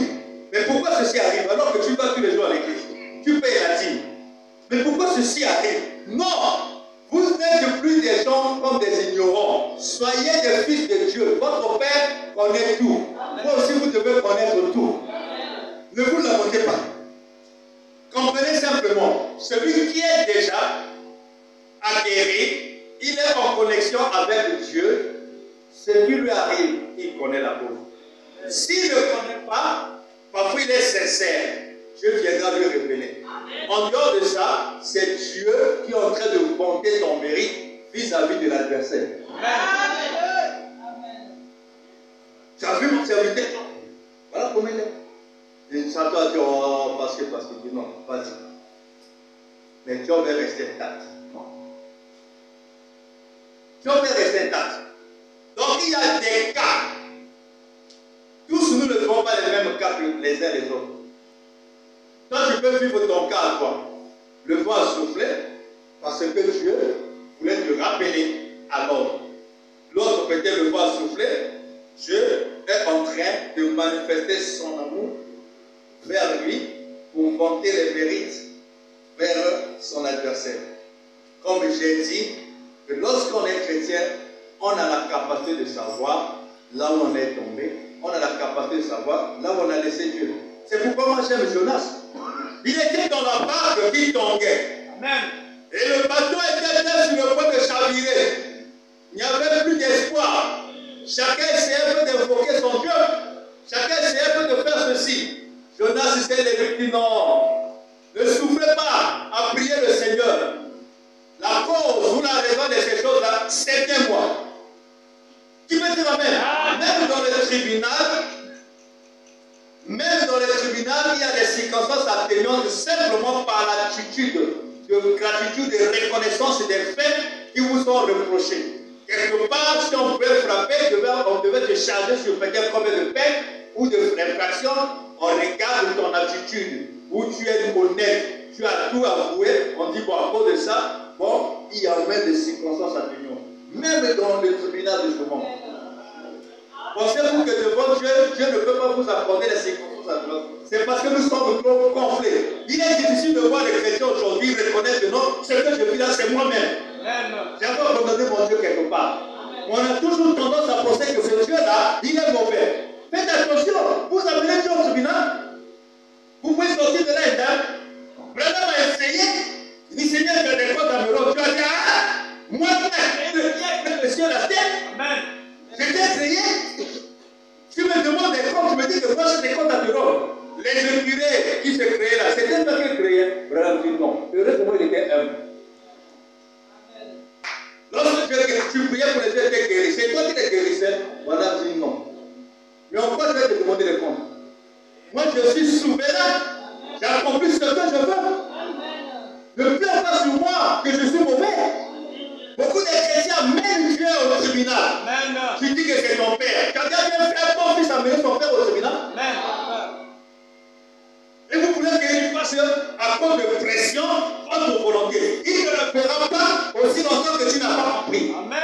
Mais pourquoi ceci arrive alors que tu vas tous les jours à l'église? Tu payes la dîme. Mais pourquoi ceci arrive? Non! Vous n'êtes plus des gens comme des ignorants. Soyez des fils de Dieu. Votre Père connaît tout. Vous aussi, vous devez connaître tout. Ne vous lamentez pas. Comprenez simplement, celui qui est déjà aguerri, il est en connexion avec Dieu. Ce qui lui arrive, il connaît la cause. S'il ne connaît pas, parfois il est sincère. Dieu viendra lui révéler. En dehors de ça, c'est Dieu qui est en train de vanter ton mérite vis-à-vis de l'adversaire. Tu as vu mon serviteur? Voilà comment il est. Et ça doit dire, oh, parce que, non, vas-y. Mais Dieu va rester intact. Dieu va rester intact. Donc il y a des cas. Tous nous ne vivons pas les mêmes cas que les uns les autres. Toi, tu peux vivre ton cas à toi. Le vent a soufflé parce que Dieu voulait te rappeler à l'ordre. L'autre, peut-être le vent a soufflé. Dieu est en train de manifester son amour vers lui pour vanter les mérites vers son adversaire. Comme j'ai dit, que lorsqu'on est chrétien, on a la capacité de savoir là où on est tombé. On a la capacité de savoir là où on a laissé Dieu. C'est pourquoi moi j'aime Jonas. Il était dans la barque qui tanguait. Amen. Et le bateau était sur le point de chavirer. Il n'y avait plus d'espoir. Chacun essayait un peu d'invoquer son Dieu. Chacun essayait un peu de faire ceci. Jonas s'est levé et dit non. Ne souffrez pas à prier le Seigneur. La cause ou la raison de ces choses-là, c'est bien moi. Qui peut dire amen? Même dans le tribunal, il y a des circonstances atténuantes simplement par l'attitude de gratitude, de reconnaissance des faits qui vous sont reprochés. Quelque part, si on pouvait frapper, on devait te charger sur peut-être combien de peines ou de infractions. On regarde ton attitude, où tu es honnête, tu as tout avoué. On dit, bon, à cause de ça, bon, il y a même des circonstances atténuantes. Même dans le tribunal de jugement. Pensez-vous que devant Dieu, Dieu ne peut pas vous accorder les circonstances atténuantes? C'est parce que nous sommes trop gonflés. Il est difficile de voir les chrétiens aujourd'hui reconnaître que non, ce que je vis là, c'est moi-même. J'ai encore abandonné mon Dieu quelque part. On a toujours tendance à penser que ce Dieu-là, il est mauvais. Faites attention, vous amenez Dieu au tribunal, vous pouvez sortir de là et là. Brandon a essayé, il dit Seigneur, tu as des comptes à me rendre. Tu as dit, moi, le ciel la terre. Je t'ai créé. Tu me demandes des comptes, tu me dis que moi j'ai des comptes à te rendre. Les écurés qui se créaient là, c'était toi qui les créais. Brandon dit non. Heureusement, il était humble. Lorsque tu priais pour les gens qui étaient guéris, c'est toi qui les guérissais. Voilà, dit non. Mais en quoi je vais te demander des comptes? Moi, je suis souverain. J'ai accompli séminaire. Amen. Tu dis que c'est ton père. Tu as bien fait ton fils amener son père au séminaire. Amen. Et vous voulez qu'il fasse à cause de pression, votre volonté. Il ne le fera pas aussi longtemps que tu n'as pas compris. Amen.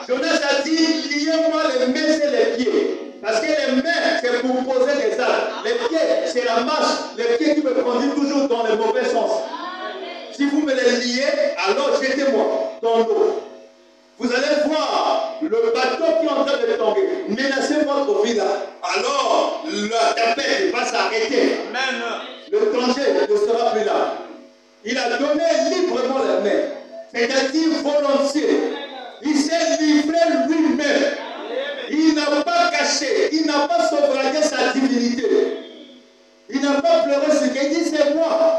Jonas a dit, liez-moi les mains et les pieds. Parce que les mains, c'est pour poser des actes. Les pieds, c'est la marche. Les pieds qui me conduisent toujours dans le mauvais sens. Si vous me les liez, alors jetez-moi dans l'eau. Vous allez voir le bateau qui est en train de tomber, menacer votre vie là. Alors, la tempête va s'arrêter. Amen. Le danger ne sera plus là. Il a donné librement les mains, c'est-à-dire volontiers. Il s'est livré lui-même. Il n'a pas caché, il n'a pas sauvegardé sa divinité. Il n'a pas pleuré ce qu'il dit, c'est moi.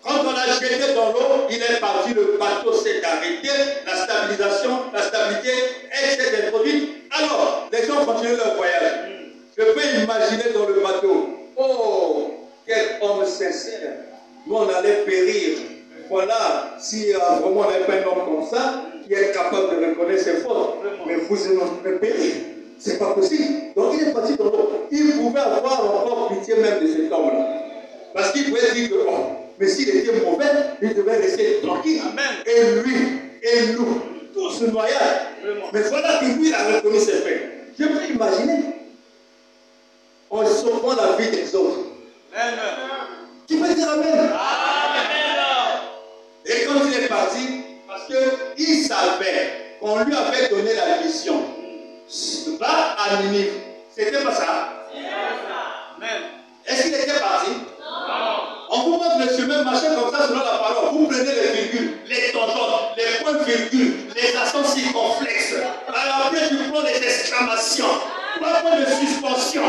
Quand on l'a jeté dans l'eau, il est parti, le bateau s'est arrêté, la stabilité, elle s'est introduite. Alors, les gens continuent leur voyage. Je peux imaginer dans le bateau, oh, quel homme sincère. Nous, on allait périr. Voilà, si vraiment on n'avait pas un homme comme ça, qui est capable de reconnaître ses fautes, mais vous allez périr. C'est pas possible. Donc, il est parti dans l'eau. Il pouvait avoir encore pitié même de cet homme-là. Parce qu'il pouvait dire que, oh, mais s'il était mauvais, il devait rester tranquille. Amen. Et lui, et nous, tous se noyaient. Mais voilà que lui, il a reconnu ses faits. Je peux imaginer. En sauvant la vie des autres. Amen. Qui peut dire Amen? Amen. Et quand il est parti, parce qu'il savait qu'on lui avait donné la mission. Va à Ninive. C'était pas ça? Amen. Est-ce qu'il était parti? On vous montre le chemin, marcher comme ça selon la parole. Vous prenez les virgules, les tangentes, les points de virgule, les accents circonflexes. Alors après, tu prends les exclamations, pas point de suspension.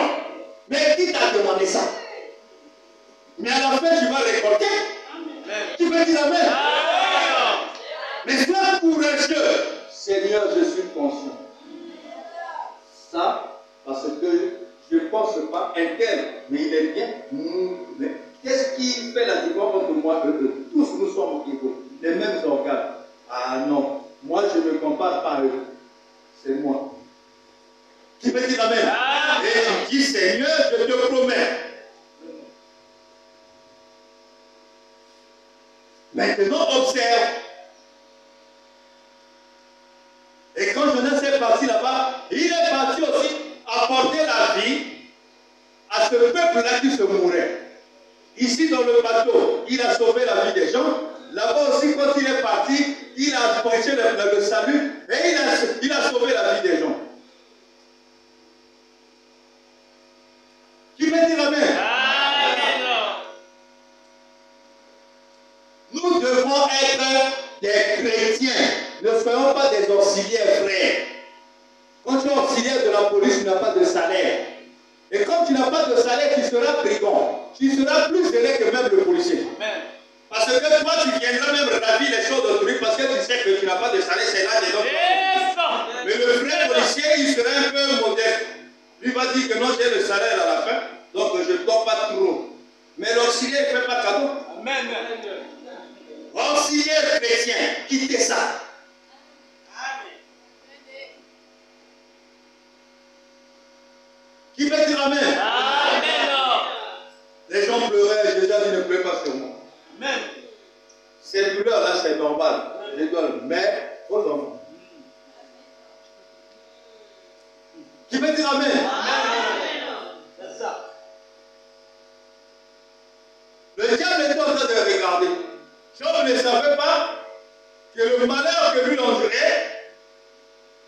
Mais qui t'a demandé ça? Mais à la fin, tu vas récolter. Tu peux dire Amen. Mais sois courageux. Seigneur, je suis conscient. Ça, parce que je ne pense pas un tel, mais il est bien. Mais qu'est-ce qui fait la différence entre moi et eux? Tous nous sommes égaux, les mêmes organes. Ah non, moi je ne me compare pas à eux. C'est moi. Qui peut dire Amen? Et tu dis, Seigneur, je te promets. Maintenant, observe. Et quand Jonas est parti là-bas, il est parti aussi apporter la vie à ce peuple-là qui se mourait. Ici, dans le bateau, il a sauvé la vie des gens. Là-bas aussi, quand il est parti, il a prêché le salut et il a sauvé la vie des gens. Qui peut dire Amen? Amen. Nous devons être des chrétiens. Ne soyons pas des auxiliaires, frères. Quand tu es auxiliaire de la police, tu n'as pas de salaire. Et comme tu n'as pas de salaire, tu seras brigand. Tu seras plus zélé que même le policier. Amen. Parce que toi, tu viendras même ravir les choses d'autrui parce que tu sais que tu n'as pas de salaire, c'est là des autres. Mais le vrai policier, il sera un peu modeste. Lui va dire que non, j'ai le salaire à la fin, donc je ne dors pas trop. Mais l'auxiliaire ne fait pas cadeau. Amen. Auxiliaire chrétien, quittez ça. Qui peut dire Amen? Amen. Les gens pleuraient, Jésus a dit ne pleure pas sur moi. Amen. Ces douleurs-là, c'est normal. Je dois le mettre aux enfants. Qui peut dire Amen? Amen. C'est ça. Le diable est en train de regarder. Job ne savait pas que le malheur que lui endurait,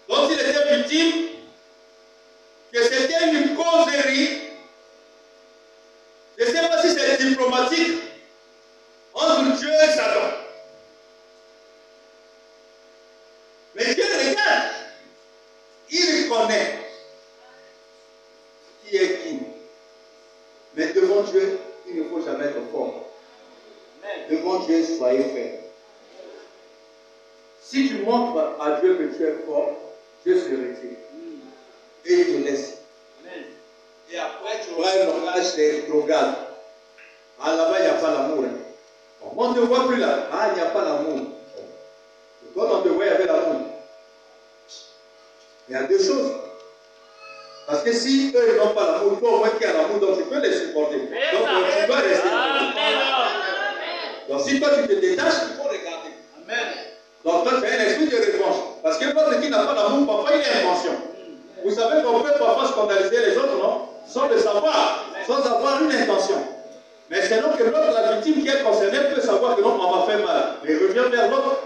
dont il était victime, que c'était une causerie. Je ne sais pas si c'est diplomatique entre Dieu et Satan. Mais Dieu regarde. Il connaît qui est qui. Mais devant Dieu, il ne faut jamais être fort. Devant Dieu, soyez faible. Si tu montres à Dieu que tu es fort, Dieu se retire. Et il te laisse. Amen. Et après, tu auras un langage des drogades. Ah, là-bas, il n'y a pas l'amour. Hein. On ne te voit plus là. Ah, il n'y a pas l'amour. Quand on te voit, il y avait l'amour. Il y a deux choses. Parce que si eux ils n'ont pas l'amour, toi au moins qui as l'amour, donc tu peux les supporter. Donc tu dois rester. Donc si toi tu te détaches, il faut regarder. Amen. Donc toi tu as un esprit de revanche. Parce que l'autre qui n'a pas l'amour, parfois il est inconscient. Vous savez qu'on peut parfois scandaliser les autres, non? Sans le savoir, sans avoir une intention. Mais c'est donc que l'autre, la victime qui est concernée, peut savoir que non, on m'a fait mal. Mais il revient vers l'autre.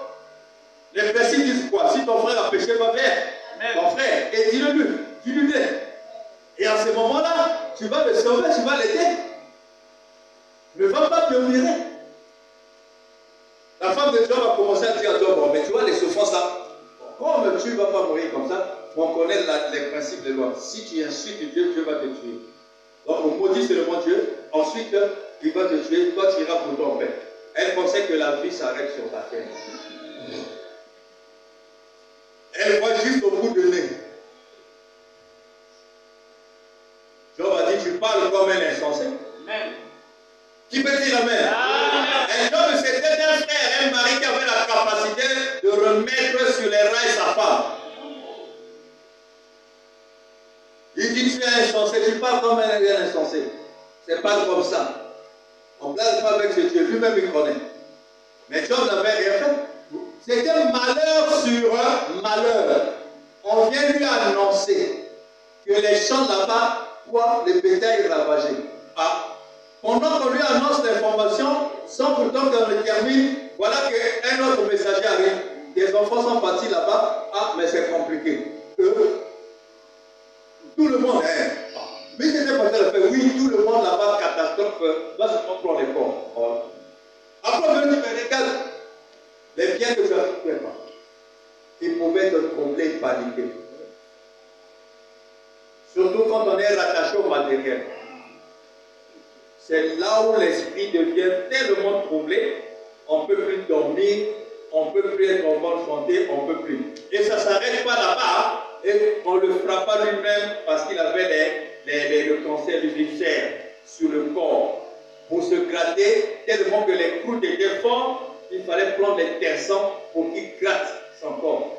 Les principes disent quoi? Si ton frère a péché, va vers ton frère et dis-le-lui. Dis-lui. Et à ce moment-là, tu vas le sauver, tu vas l'aider. Ne va pas te humilier. La femme de Job a commencé à dire à Job, mais tu vois les souffrances là, comme tu ne vas pas mourir comme ça, on connaît les principes de loi. Si tu insultes Dieu, Dieu va te tuer. Donc on maudit seulement Dieu, ensuite il va te tuer, toi tu iras pour ton père. Elle pensait que la vie s'arrête sur ta terre. Elle voit juste au bout de nez. Job a dit, tu parles comme un insensé. Amen. Qui peut dire Amen? Un Job, c'était un frère, un mari qui avait la capacité de remettre sur les rails sa femme. Il dit, tu es insensé, tu parles comme un insensé. C'est pas comme ça. On ne blague pas avec ce Dieu, lui-même il connaît. Mais Job n'avait rien fait. C'était malheur sur malheur. On vient lui annoncer que les champs là-bas, quoi, les bétails ravagés. Ah. Pendant qu'on lui annonce l'information, sans pourtant qu'on le termine, voilà qu'un autre messager arrive. Des enfants sont partis là-bas. Ah, mais c'est compliqué. Tout le monde est. Mais c'était pas ça le fait. Oui, tout le monde là-bas, catastrophe, va se prendre les corps. Après, on me dit, mais regarde, les biens que tu as fait, ils pouvaient te combler, paniquer. Surtout quand on est rattaché au matériel. C'est là où l'esprit devient tellement troublé, on ne peut plus dormir, on ne peut plus être en bonne santé, on ne peut plus. Et ça ne s'arrête pas là-bas, et on ne le fera pas lui-même parce qu'il avait le cancer du viscère sur le corps. Pour se gratter, tellement que les croûtes étaient fortes, il fallait prendre les tersants pour qu'il gratte son corps.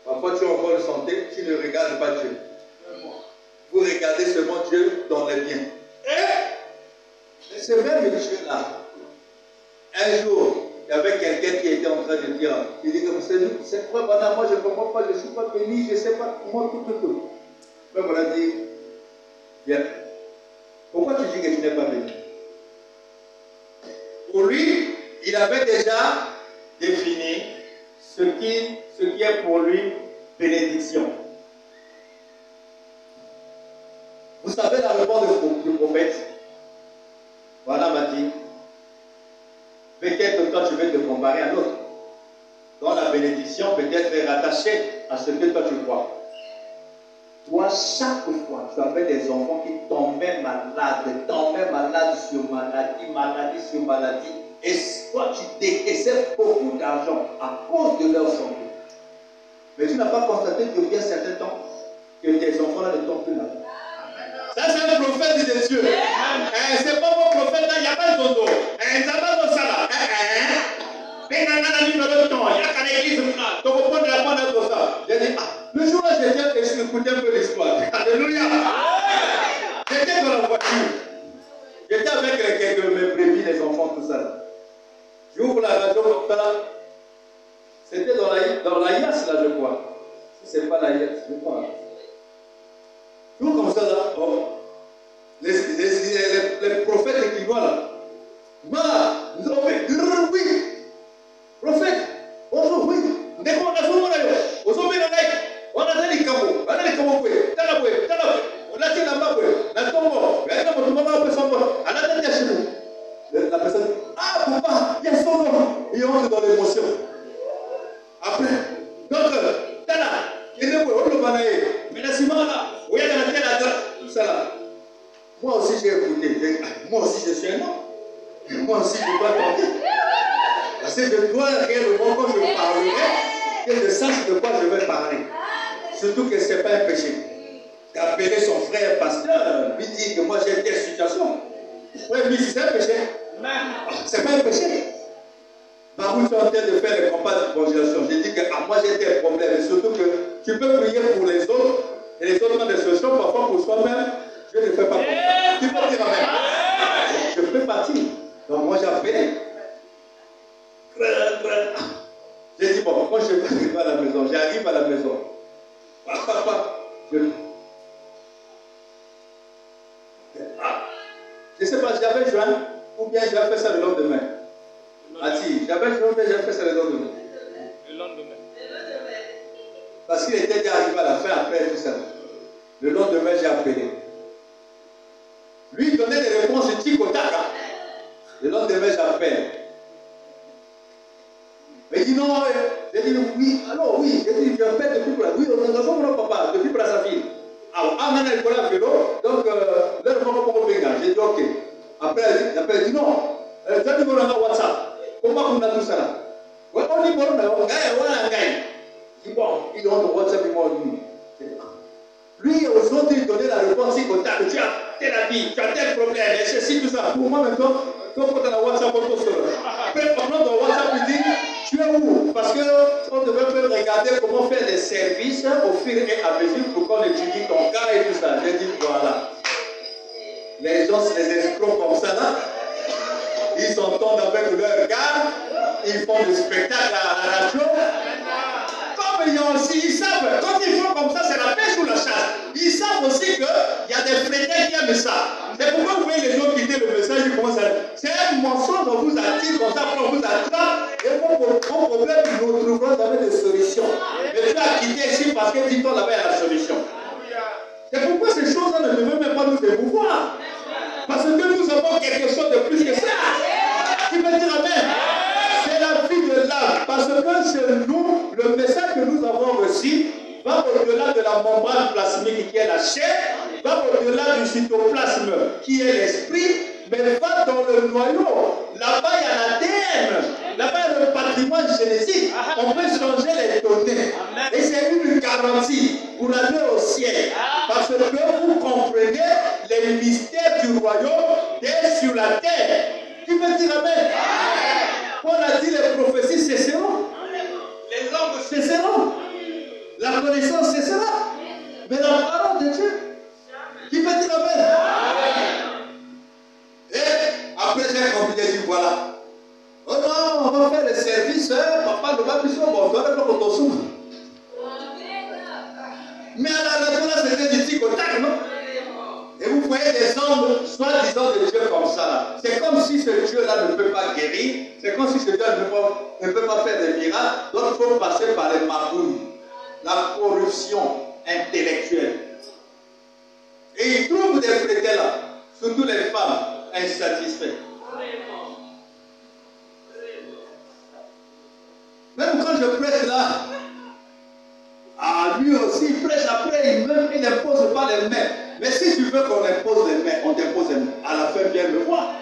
Parfois tu es en bonne santé, tu ne regardes pas Dieu. Vous regardez seulement Dieu dans les biens. Et ce même Dieu-là, un jour, il y avait quelqu'un qui était en train de dire, il dit comme c'est quoi, madame, moi je ne comprends pas, je ne suis pas béni, je ne sais pas, moi tout. Mais voilà, dit, bien, pourquoi tu dis que tu n'es pas béni? Pour lui, il avait déjà défini ce qui est pour lui bénédiction. Vous savez la réponse du prophète? Voilà, m'a dit. Peut-être que toi tu veux te comparer à l'autre. Dans la bénédiction, peut-être est rattachée à ce que toi tu crois. Toi, chaque fois, tu avais des enfants qui tombaient malades sur maladie sur maladie. Et toi, tu décaissais beaucoup d'argent à cause de leur santé. Mais tu n'as pas constaté qu'il y a un certain temps que tes enfants là ne tombent plus là. Ça, c'est un prophète de Dieu. C'est pas mon prophète, il n'y a pas de dodo. Il n'y a pas de ça. Il y a l'église. Donc, on peut répondre à ça. J'ai dit, le jour-là, j'étais écouté un peu l'histoire. Alléluia. J'étais dans la voiture. J'étais avec quelques mes brebis, les enfants, tout ça. J'ouvre la radio comme ça. C'était dans la IAS, là, je crois. Si ce n'est pas la IAS, je crois. Tout comme ça là, oh. Les prophètes qui voient là. Nous avons fait, oui, prophète, bonjour, oui. On a la personne, ah papa, il y a son nom. Il rentre dans l'émotion. Après, donc, Tana, il est où? On le banaye. Mais la ciment là, où il y a la telle adresse, tout ça là. Moi aussi j'ai écouté. Moi aussi je suis un homme. Moi aussi je dois tenter. Parce que je dois réellement, quand je parlerai, que je sache de quoi je vais parler. Surtout que ce n'est pas un péché. D'appeler son frère pasteur, lui dire que moi j'ai telle situation. Oui, mais c'est un péché. Ce n'est pas un péché. Baruch est en train de faire les combats de congélation. J'ai dit que moi j'ai des problèmes. Et surtout que tu peux prier pour les autres et les autres ont des solutions. Parfois pour soi-même, je ne fais pas comme ça. Tu peux dire amen. Je peux partir. Donc moi j'ai appelé. J'ai dit bon, quand je vais arriver à la maison, j'arrive à la maison. Je ne sais pas, j'avais joint ou bien j'avais fait ça le lendemain. Ah si, j'avais joint ou bien j'avais fait ça le lendemain. Le lendemain. Parce qu'il était déjà arrivé à la fin après tout ça. Le lendemain, j'ai appelé. Lui, il donnait des réponses de tic au tac. Hein. Le lendemain, j'appelle. Mais il dit non, j'ai dit oui, alors oui, j'ai dit je appelle depuis pour la oui, on a raison mon papa, depuis pour sa fille. Alors, on a un vélo, donc là, on va pour le j'ai dit ok. Après, elle dit non, j'ai dit on a WhatsApp. Comment on a tout ça là? Ouais, on dit bon, on a un gars. Il dit bon, il donne WhatsApp, il m'a dit. Lui, aux autres, il donnait la réponse, il contacte, tu as tel habit, tu as tel problème, et ceci, tout ça. Pour moi, maintenant, quand on a la WhatsApp, on se après, pendant dans WhatsApp, il dit, tu es où? Parce qu'on devait faire regarder comment faire des services au fur et à mesure pour qu'on étudie ton cas et tout ça. J'ai dit, voilà. Les gens, c'est des escrocs comme ça, là. Ils s'entendent avec leur regard, ils font des spectacles à la radio. Comme il y a aussi, ils savent, quand ils font comme ça, c'est la pêche ou la chasse. Ils savent aussi qu'il y a des fréquents qui aiment ça. C'est pourquoi vous voyez les gens quitter le message, ils commencent à... C'est un mensonge, on vous attire comme ça, après on vous attrape, et vos problèmes, nous trouverons jamais de solution. Mais tu as quitté ici parce que dis-toi là-bas, il y a la solution. C'est pourquoi ces choses-là ne devaient même pas nous émouvoir. Parce que nous avons quelque chose de plus que ça. Tu peux dire amen. C'est la vie de l'âme. Parce que chez nous, le message que nous avons reçu va au-delà de la membrane plasmique qui est la chair, va au-delà du cytoplasme qui est l'esprit, mais va dans le noyau. Là-bas, il y a l'ADN. Là-bas, il y a le patrimoine génétique. On peut changer les données. Et c'est une garantie pour aller au ciel. Parce que vous comprenez les mystères du royaume dès sur la terre. Qui veut dire amen? Paul a dit les prophéties cesseront. Les langues cesseront. La connaissance cessera. Mais la parole de Dieu, qui veut dire amen? Et après j'ai compris, j'ai dit voilà. Oh non, on va faire le service, papa ne va plus sur mon doigt, on va sous. Mais à la radio, là, c'était du tic au tac, non? Et vous voyez des hommes, soi-disant de Dieu comme ça, là. C'est comme si ce Dieu-là ne peut pas guérir, c'est comme si ce Dieu ne peut pas faire des miracles, donc il faut passer par les magouilles, la corruption intellectuelle. Et ils trouvent des fréquents là, surtout les femmes insatisfaites. Même quand je prêche là, lui aussi il prêche après, il n'impose pas les mains. Mais si tu veux qu'on impose les mains, on t'impose les mains. À la fin, viens me voir.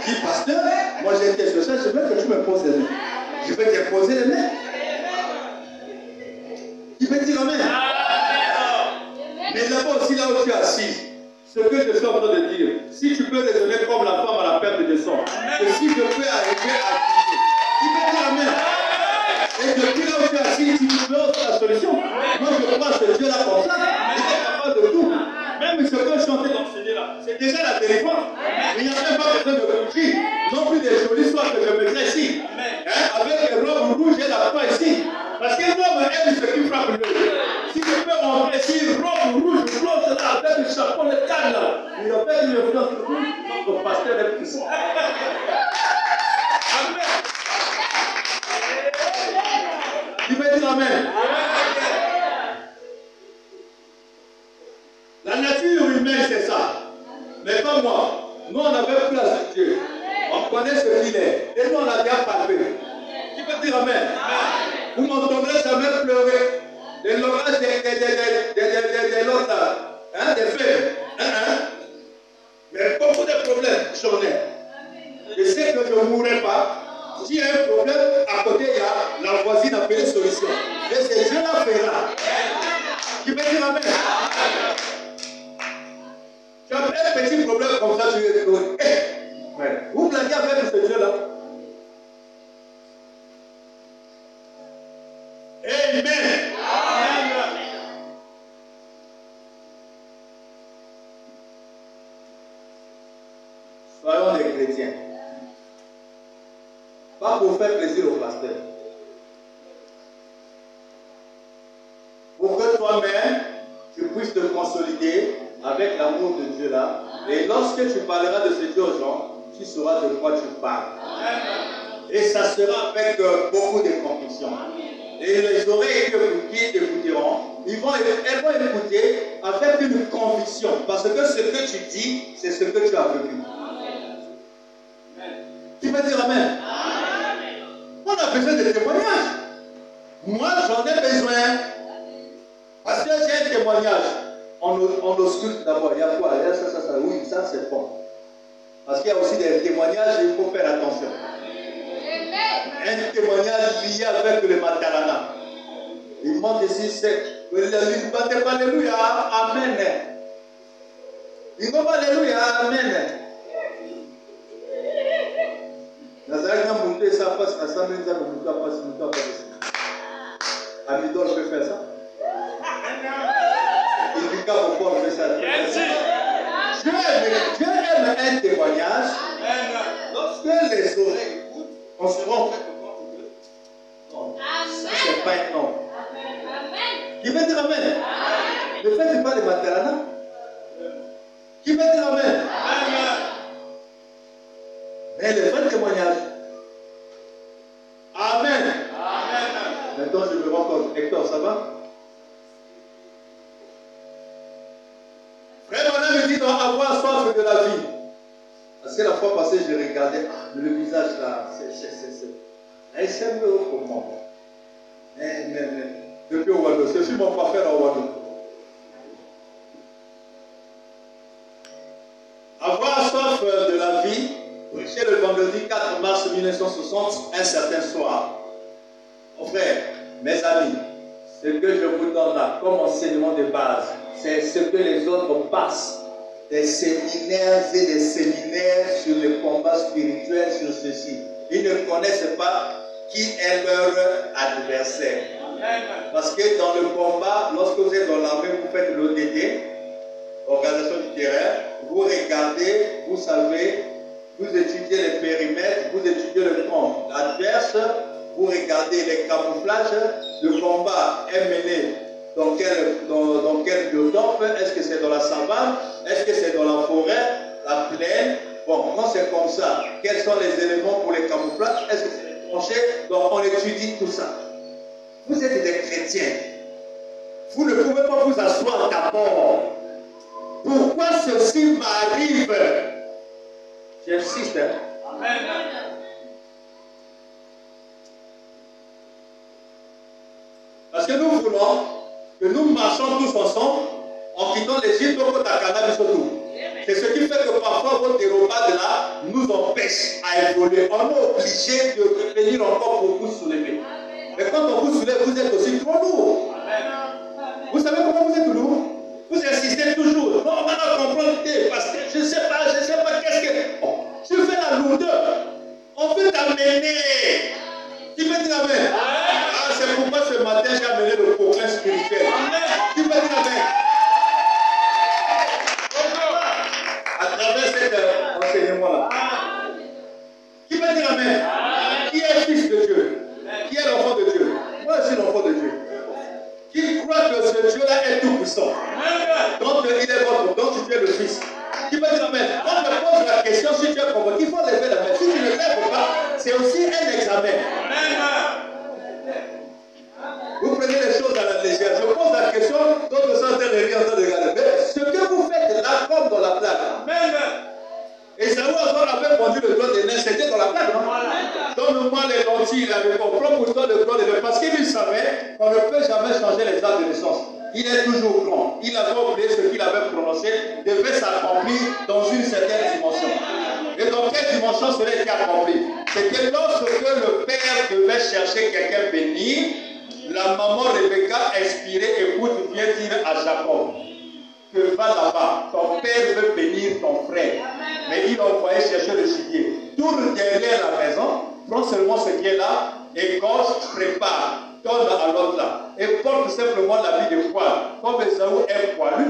Dis, pasteur, moi j'ai été sur ça, je veux que tu me poses les mains. Je vais t'imposer les mains. Tu peux dire amen. Mais là-bas aussi, là où tu es assis, ce que je suis en train de dire, si tu peux raisonner comme la femme à la perte de sang, et si je peux arriver à dire, tu peux dire amen. Et depuis là où tu es assis, tu peux la solution. Moi je crois que ce Dieu-là comme ça, il est capable de tout. Même ce que je suis en train d'enseigner là, c'est déjà la délivrance. Mais il n'y a même pas besoin de bougie, non plus des jolies soirs que je mettrai ici. Hein, avec les robes rouges et la croix ici. Parce que l'homme aime ce qui frappe l'œil. Si je peux rentrer ici, robe rouge, blanche là, avec le chapeau, le canne là, il a fait une influence sur nous, notre pasteur est puissant. Amen. Tu peux dire amen. La nature humaine, c'est ça. Mais pas moi. Nous, on avait place de Dieu. On connaît ce qu'il est. Et nous, on a bien palpé. Tu peux dire amen. Vous m'entendrez jamais pleurer. Les l'orage des lots, hein, des feux. Mais beaucoup de problèmes, j'en ai. Je sais que je ne mourrai pas. S'il y a un problème, à côté, il y a la voisine appelée solution. Et c'est Dieu la fera. Tu peux dire amen. Tu as un petit problème comme ça, tu es vous blaguez avec ce Dieu-là. Amen. Soyons des chrétiens. Pas pour faire plaisir au pasteur. Pour que toi-même, tu puisses te consolider avec l'amour de Dieu là. Et lorsque tu parleras de ce Dieu aux gens, tu sauras de quoi tu parles. Et ça sera avec beaucoup de conviction. Et les oreilles qui écouteront, elles vont écouter avec une conviction. Parce que ce que tu dis, c'est ce que tu as vécu. Tu peux dire Amen. On a besoin de témoignages. Moi, j'en ai besoin. Parce que j'ai un témoignage. On ausculte d'abord. Il y a quoi? Il y a ça. Oui, ça c'est bon. Parce qu'il y a aussi des témoignages, il faut faire attention. Un témoignage lié avec le Matarana. Il monte ici, c'est Alléluia, Amen. Il dit Alléluia, Amen. Nazareth n'a monté ça passe à 100 000 ans, Amidor peut faire ça. Il dit qu'à pourquoi on fait ça. Dieu aime un témoignage. Lorsque les oreilles écoutent, on se rend compte que non, ça c'est pas un nom. Qui veut dire Amen? Le fait de parler de Materana. Qui veut dire Amen? Mais le vrai témoignage. Amen. Maintenant je me rends compte. Hector, ça va? Frère Manan me dit avoir soif de la vie. Parce que la fois passée, je regardais le visage là. C'est un peu comment. Depuis Ouado, je suis mon coiffeur à Ouado. Avoir soif de la vie, prêché le vendredi 4 mars 1960, un certain soir. Mon frère, mes amis, ce que je vous donne là comme enseignement de base, c'est ce que les autres passent. Des séminaires et des séminaires sur les combats spirituels, sur ceci. Ils ne connaissent pas qui est leur adversaire. Parce que dans le combat, lorsque vous êtes dans l'armée, vous faites l'ODT, organisation du terrain, vous regardez, vous savez, vous étudiez les périmètres, vous étudiez le camp adverse, vous regardez les camouflages, le combat est mené dans quel biotope, est-ce que c'est dans la savane, est-ce que c'est dans la forêt, la plaine. Bon, quand c'est comme ça, quels sont les éléments pour les camouflages, est-ce que c'est les tranchées? Donc on étudie tout ça. Vous êtes des chrétiens. Vous ne pouvez pas vous asseoir d'abord. Pourquoi ceci m'arrive? J'insiste. Amen. Parce que nous voulons que nous marchons tous ensemble en quittant l'Égypte au Takana surtout. C'est ce qui fait que parfois votre dérobade là nous empêche à évoluer. On est obligé de venir encore pour vous soulever. Mais quand on vous soulève, vous êtes aussi trop lourd. Vous savez comment vous êtes lourd? Vous insistez toujours. Non, on va comprendre parce que je ne sais pas qu'est-ce que... Oh, tu fais la lourdeur. On veut t'amener. Tu peux dire Amen. Ah, c'est pourquoi ce matin j'ai amené le proclin spirituel. Tu peux dire Amen. À travers cet enseignement-là. Qui peut dire Amen? Qui est fils de Dieu? Qui est l'enfant de Dieu? Moi, je suis l'enfant de Dieu. Qui croit que ce Dieu-là est tout puissant. Donc, il est votre, donc tu es le fils. Qui peut dire Amen? Quand je pose la question, si tu es convaincu, il faut lever la main. Si tu ne lèves pas, c'est aussi un examen. Vous prenez les choses à la légère. Je pose la question, d'autres sont en train de rire, en train de regarder. Mais ce que vous faites là, comme dans la plaque. Et Saül avait pondu le doigt de nain, c'était dans la plaque, non? Donne-moi les lentilles, il avait compris pour toi le doigt de nain. Parce qu'il savait qu'on ne peut jamais changer les dates de naissance. Il est toujours grand. Il avait oublié ce qu'il avait prononcé, devait s'accomplir dans une certaine dimension. Et dans quelle dimension cela était accompli? C'était lorsque le père devait chercher quelqu'un béni, la maman Rebecca, inspirée, écoute, viens dire à Jacob que va là-bas, ton père veut bénir ton frère. Mais il envoyait chercher le gibier. Tourne derrière la maison, prends seulement ce qui est là, égorge, prépare. donne à l'autre là. Et porte simplement l'habit de poil. Comme Esaü est poilu,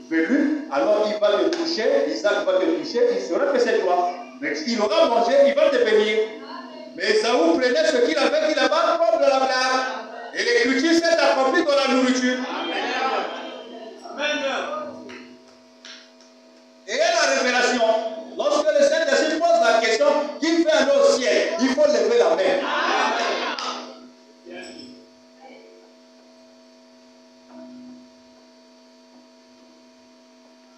velu, alors il va te toucher, Isaac va te toucher, il saura que c'est toi. Mais il aura mangé, il va te bénir. Mais Esaü prenait ce qu'il avait dit là-bas comme de la blague. Et l'écriture s'est accomplie dans la nourriture. Amen. Et la révélation, lorsque le Saint-Esprit pose la question, qui fait aller au ciel, il faut lever la main.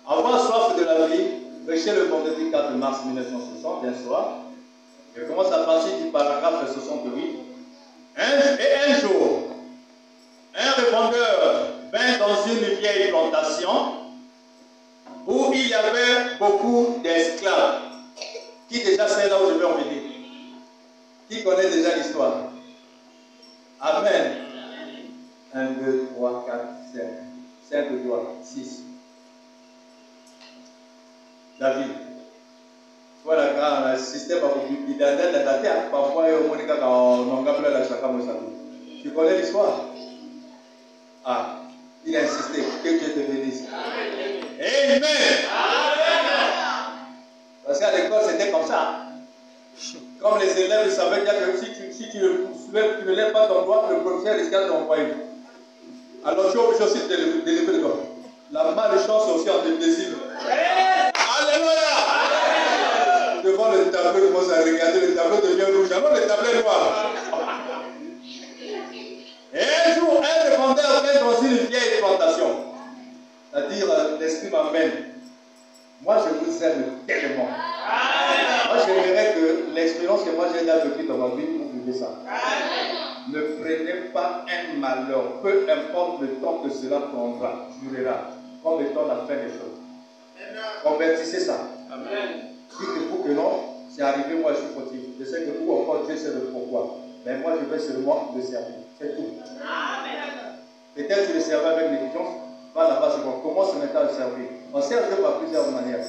Avoir soif de la vie, prêché le vendredi 4 mars 1960, bien soir. Je commence à partir du paragraphe 68. Et un jour, un revendeur vint dans une vieille plantation où il y avait beaucoup d'esclaves. Qui déjà sait là où je vais en venir? Qui connaît déjà l'histoire? Amen. 1, 2, 3, 4, 5. 5 doigts, 6. David. Voilà, quand le système a beaucoup d'identité, parfois on a appelé la chaka. Tu connais l'histoire? Ah, il a insisté, que Dieu te bénisse. Amen. Parce qu'à l'école, c'était comme ça. Comme les élèves savaient dire que si tu ne lèves pas ton doigt, le professeur risque de t'envoyer. Alors tu es obligé aussi de lever le doigt. La malchance aussi en désigne. Alléluia. Devant le tableau, il commence à regarder, le tableau devient rouge. Alors le tableau est noir. Et un jour, un revendeur vint dans une vieille plantation. C'est-à-dire, l'esprit m'amène. Moi, je vous aime tellement. Moi, j'aimerais que l'expérience que moi j'ai vécue dans ma vie, vous vivez ça. Ne prenez pas un malheur, peu importe le temps que cela prendra, durera, comme étant la fin des choses. Convertissez ça. Dites-vous que non, c'est arrivé, moi je suis fautif. Je sais que vous encore Dieu sait le pourquoi. Mais moi je vais seulement le servir. C'est tout. Peut-être que tu le servais avec négligence, va là-bas, c'est bon. Commence maintenant à le servir. On sert Dieu par plusieurs manières.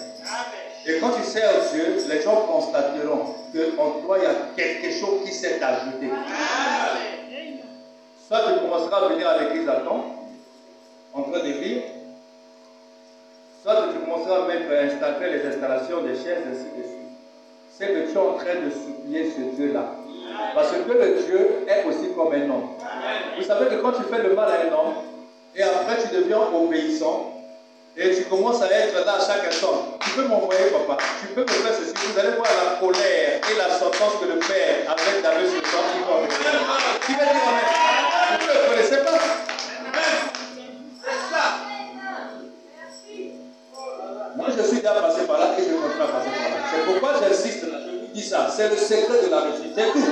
Et quand tu sers Dieu, les gens constateront qu'en toi il y a quelque chose qui s'est ajouté. Soit tu commenceras à venir à l'église à temps, en train de lire, soit tu commenceras à installer les installations des chaises, ainsi de suite. C'est que tu es en train de supplier ce Dieu-là. Parce que le Dieu est aussi comme un homme. Vous savez que quand tu fais le mal à un homme, et après tu deviens obéissant, et tu commences à être là à chaque instant, tu peux m'envoyer, papa, tu peux me faire ceci. Vous allez voir la colère et la sentence que le Père avec David ce soir qui va venir. Qui va dire amen? Vous ne le connaissez pas? Moi, je suis déjà passé par là et je continue à passer par là. C'est pourquoi j'insiste là. Je vous dis ça. C'est le secret de la réussite. C'est tout.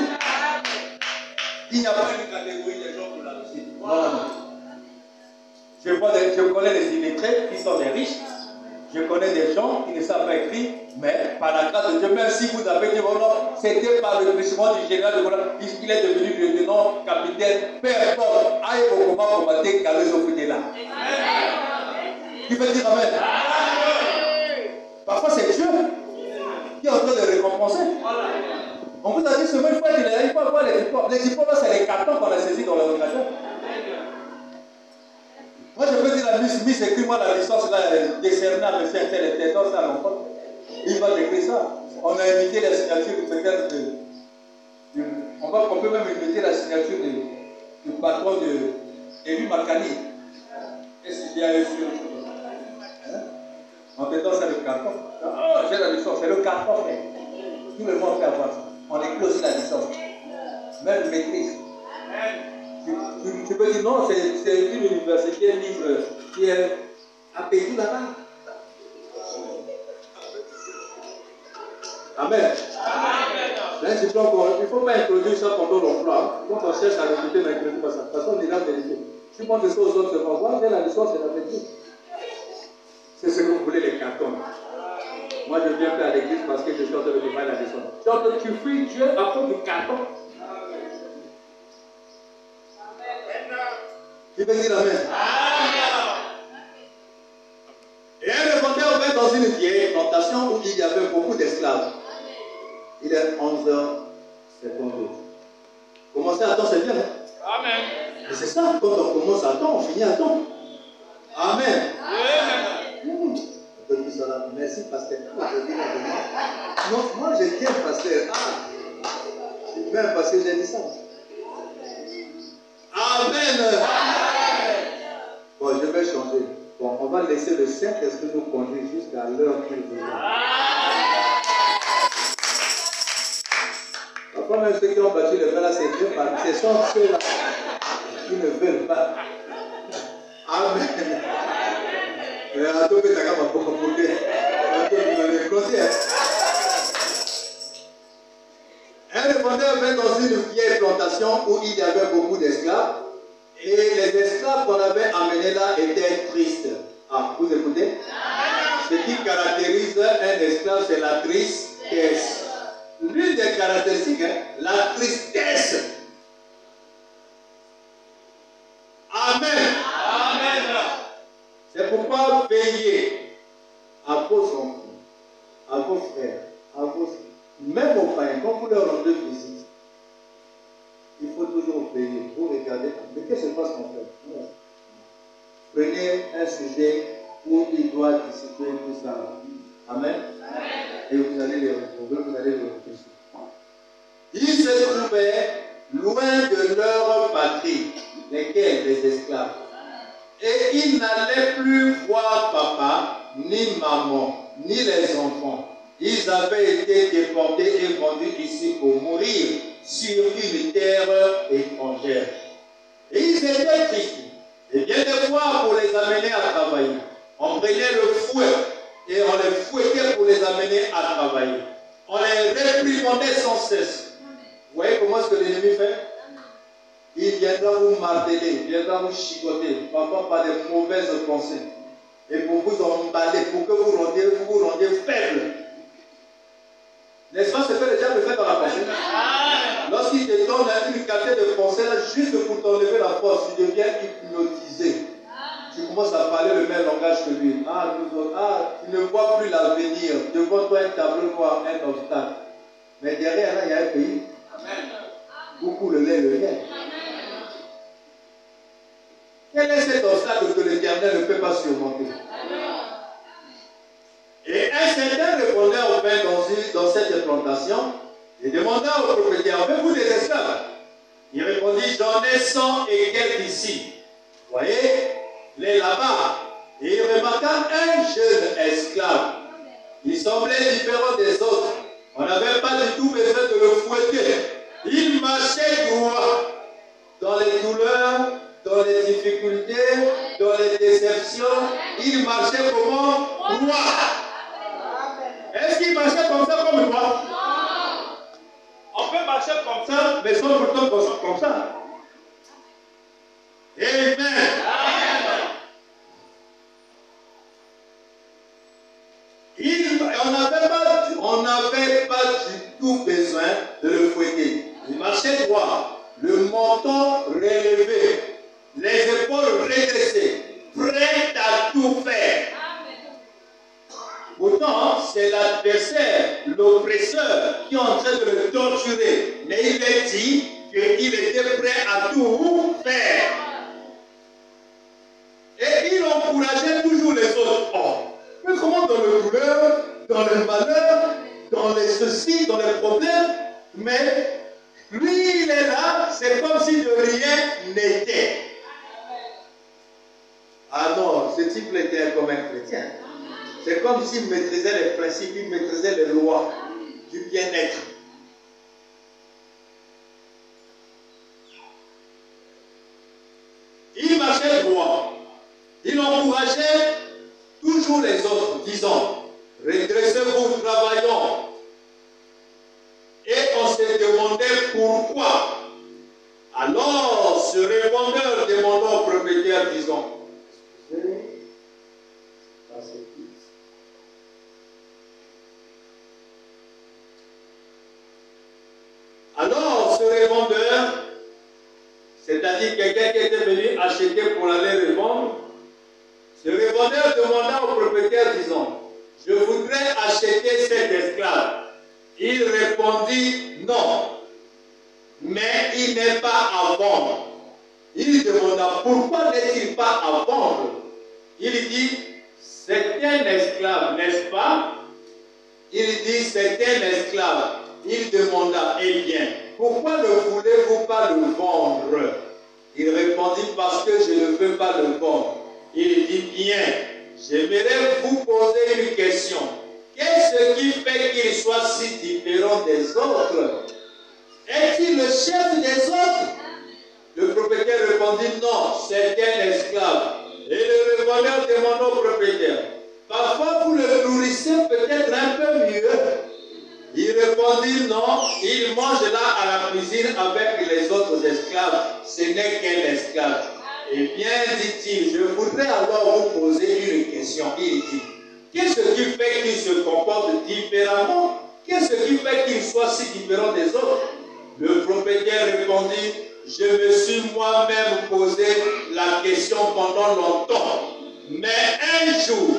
Il n'y a pas une catégorie de gens pour la réussite. Non. Je connais des illettrés qui sont des riches. Je connais des gens qui ne savent pas écrire, mais par la grâce de Dieu, même si vous avez dit, oh non, c'était par le glissement du général de Gola, il est devenu lieutenant, capitaine, peu importe, aïe au combat combatté, car les autres étaient là. Qui veut dire amen? Parfois c'est Dieu qui est en train de récompenser. On vous a dit seulement il faut avoir les diplômes. Les diplômes, c'est les cartons qu'on a saisis dans l'ordinateur. Moi, je peux dire à Miss, écris-moi la licence là, décernée à M. Intel et tel, dans ça, l'enfant. Il va écrire ça. On a imité la signature peut-être on peut même imiter la signature du patron de Élu Makani. Qu'est-ce qu'il y a eu sur en mettant ça le carton. Oh, j'ai la licence, c'est le carton, frère. Tout le monde peut avoir ça. On écrit aussi la licence. Même maîtrise. Tu peux dire non, c'est une université libre qui est à Pétou là-bas. Amen. Là, il ne faut pas introduire ça pendant l'emploi. Quand on cherche à recruter, on n'introduit pas ça. Parce qu'on est là vérité. Si on montre ça aux autres, on voit, j'ai la licence, c'est la maîtrise. C'est ce que vous voulez, les cartons. Moi, je viens faire à l'église parce que je suis en train de faire la licence. Tu fuis Dieu à cause du carton. Qui veut dire amen? Et un revendeur vint dans une vieille plantation où il y avait beaucoup d'esclaves. Il est 11h52. Commencez à attendre, c'est bien, hein? Amen. Et c'est ça, quand on commence à temps, on finit à temps. Amen. Merci, pasteur. Non, moi je tiens, pasteur. Même parce que j'ai dit ça. Amen. Bon, je vais changer. Bon, on va laisser le Saint-Esprit nous conduire jusqu'à l'heure qu'il veut. Parfois, même ceux qui ont battu le verre là, c'est Dieu, ce sont ceux-là qui ne veulent pas. Amen. Un répondeur vint dans une vieille plantation où il y avait beaucoup d'esclaves. Et les esclaves qu'on avait amenés là étaient tristes. Ah, vous écoutez? Ce qui caractérise un esclave, c'est la tristesse. L'une des caractéristiques, la tristesse. Amen. Amen. C'est pourquoi veillez à vos enfants, à vos frères, à vos... Même aux païens, quand vous leur rendez visite, il faut toujours veiller. Vous regardez, mais qu'est-ce qui se passe qu'on fait? Prenez un sujet où il doit discipliner tout ça. Amen. Et vous allez les retrouver, vous allez les réfléchir. Ils se trouvaient loin de leur patrie, lesquels? Les esclaves. Et ils n'allaient plus voir papa, ni maman, ni les enfants. Ils avaient été déportés et vendus ici pour mourir sur une terre étrangère. Et ils étaient tristes. Et bien des fois, pour les amener à travailler, on prenait le fouet et on les fouettait pour les amener à travailler. On les réprimandait sans cesse. Vous voyez comment est-ce que l'ennemi fait? Il viendra vous marteler, il viendra vous chicoter, parfois par des mauvaises pensées. Et pour vous emballer, pour que vous vous rendiez faible. N'est-ce pas ce que le diable fait dans la pensée? Lorsqu'il te donne une quantité de pensée, là, juste pour t'enlever la force, tu deviens hypnotisé. Tu commences à parler le même langage que lui. Tu ne vois plus l'avenir. Devant toi, un tableau noir, un obstacle. Mais derrière, là, il y a un pays. Beaucoup le lait, le lait. Quel est cet obstacle que l'Éternel ne peut pas surmonter? Et un certain répondeur vint dans cette plantation et demanda au propriétaire, avez-vous des esclaves? Il répondit, j'en ai 100 et quelques ici. Vous voyez, les là-bas. Et il remarqua un jeune esclave. Il semblait différent des autres. On n'avait pas du tout besoin de le fouetter. Il marchait droit dans les douleurs, dans les difficultés, dans les déceptions. Il marchait comment? Droit. Est-ce qu'il marchait comme ça comme moi? Non. On peut marcher comme ça, mais sans pourtant comme ça. Amen. Amen. On n'avait pas du tout besoin de le fouetter. Il marchait droit, le menton relevé, les épaules redressées, prêt à tout faire. Pourtant, c'est l'adversaire, l'oppresseur, qui est en train de le torturer. Mais il a dit qu'il était prêt à tout faire. Et il encourageait toujours les autres. Oh, mais comment dans le douleur, dans le malheur, dans les soucis, dans les problèmes, mais lui, il est là, c'est comme si de rien n'était. Ah non, ce type était comme un chrétien. C'est comme s'il maîtrisait les principes, il maîtrisait les lois du bien-être. Il marchait droit. Il encourageait toujours les autres, disant, redressez-vous, travaillons. Et on se demandait pourquoi. Alors, ce répondeur demanda au propriétaire, disant, alors, ce revendeur, c'est-à-dire quelqu'un qui était venu acheter pour aller revendre, ce revendeur demanda au propriétaire, disant, je voudrais acheter cet esclave. Il répondit, non, mais il n'est pas à vendre. il demanda pourquoi n'est-il pas à vendre? Il dit, c'est un esclave, n'est-ce pas? Il dit, c'est un esclave. Il demanda, eh bien, pourquoi ne voulez-vous pas le vendre? Il répondit, parce que je ne veux pas le vendre. Il dit, bien, j'aimerais vous poser une question. Qu'est-ce qui fait qu'il soit si différent des autres? Est-il le chef des autres? Le propriétaire répondit, non, c'est un esclave. Et le revendeur demanda au propriétaire, parfois vous le nourrissez peut-être un peu mieux. Il répondit, non, il mange là à la cuisine avec les autres esclaves. Ce n'est qu'un esclave. Eh bien, dit-il, je voudrais alors vous poser une question. Il dit, qu'est-ce qui fait qu'il se comporte différemment? Qu'est-ce qui fait qu'il soit si différent des autres? Le propriétaire répondit, je me suis moi-même posé la question pendant longtemps. Mais un jour,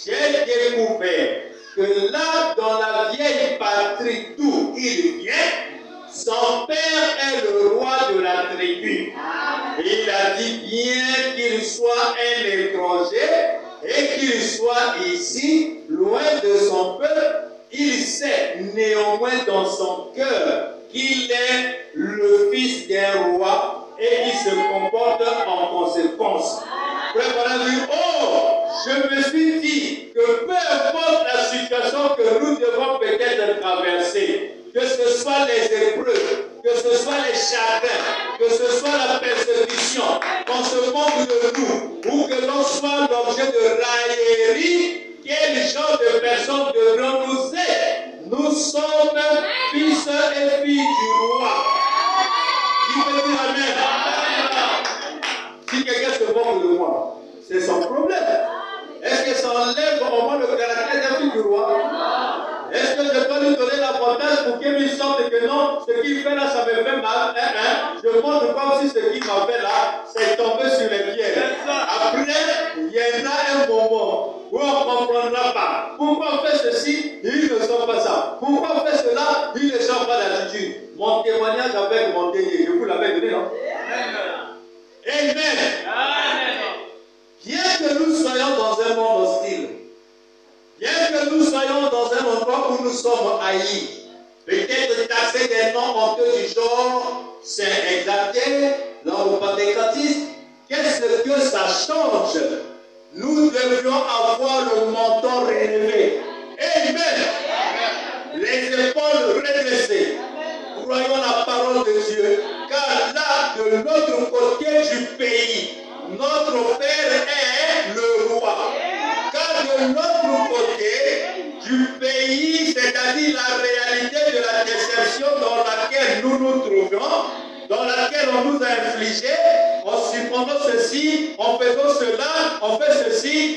j'ai découvert que là, dans la vieille patrie d'où il vient, son père est le roi de la tribu. Et il a dit, bien qu'il soit un étranger et qu'il soit ici, loin de son peuple, il sait néanmoins dans son cœur qu'il est le fils d'un roi et il se comporte en conséquence. Frère dit, oh, je me suis dit que peu importe la situation que nous devons peut-être traverser, que ce soit les épreuves, que ce soit les chagrins, que ce soit la persécution, qu'on se moque de nous, ou que l'on soit l'objet de raillerie, quel genre de personnes devrons-nous être? Nous sommes fils et filles du roi. Qui peut dire Amen? Si quelqu'un se moque de moi, c'est son problème. Est-ce que ça enlève au moins le caractère d'un fils du roi? Est-ce que je peux lui donner l'avantage pour qu'il me semble que non, ce qu'il fait là, ça me fait mal? Je montre comme si ce qu'il m'a fait là, c'est tombé sur les pieds. Après, il viendra un moment où on ne comprendra pas. Pourquoi on fait ceci? Ils ne sont pas ça. Pourquoi on fait cela? Ils ne sont pas d'attitude. Mon témoignage avec mon dernier, je vous l'avais donné, non? Amen. Bien que nous soyons dans un monde hostile, bien que nous soyons dans un endroit où nous sommes haïs, peut-être taxés des noms honteux du genre Saint Exalté, l'homme pentecôtiste, qu'est-ce que ça change? Nous devrions avoir le menton relevé. Amen. Les épaules redressées. Croyons la parole de Dieu, car là, de l'autre côté du pays, notre Père est le roi. Car de l'autre côté du pays, c'est-à-dire la réalité de la déception dans laquelle nous nous trouvions, dans laquelle on nous a infligé, en supprimant ceci, en faisant cela, on fait ceci,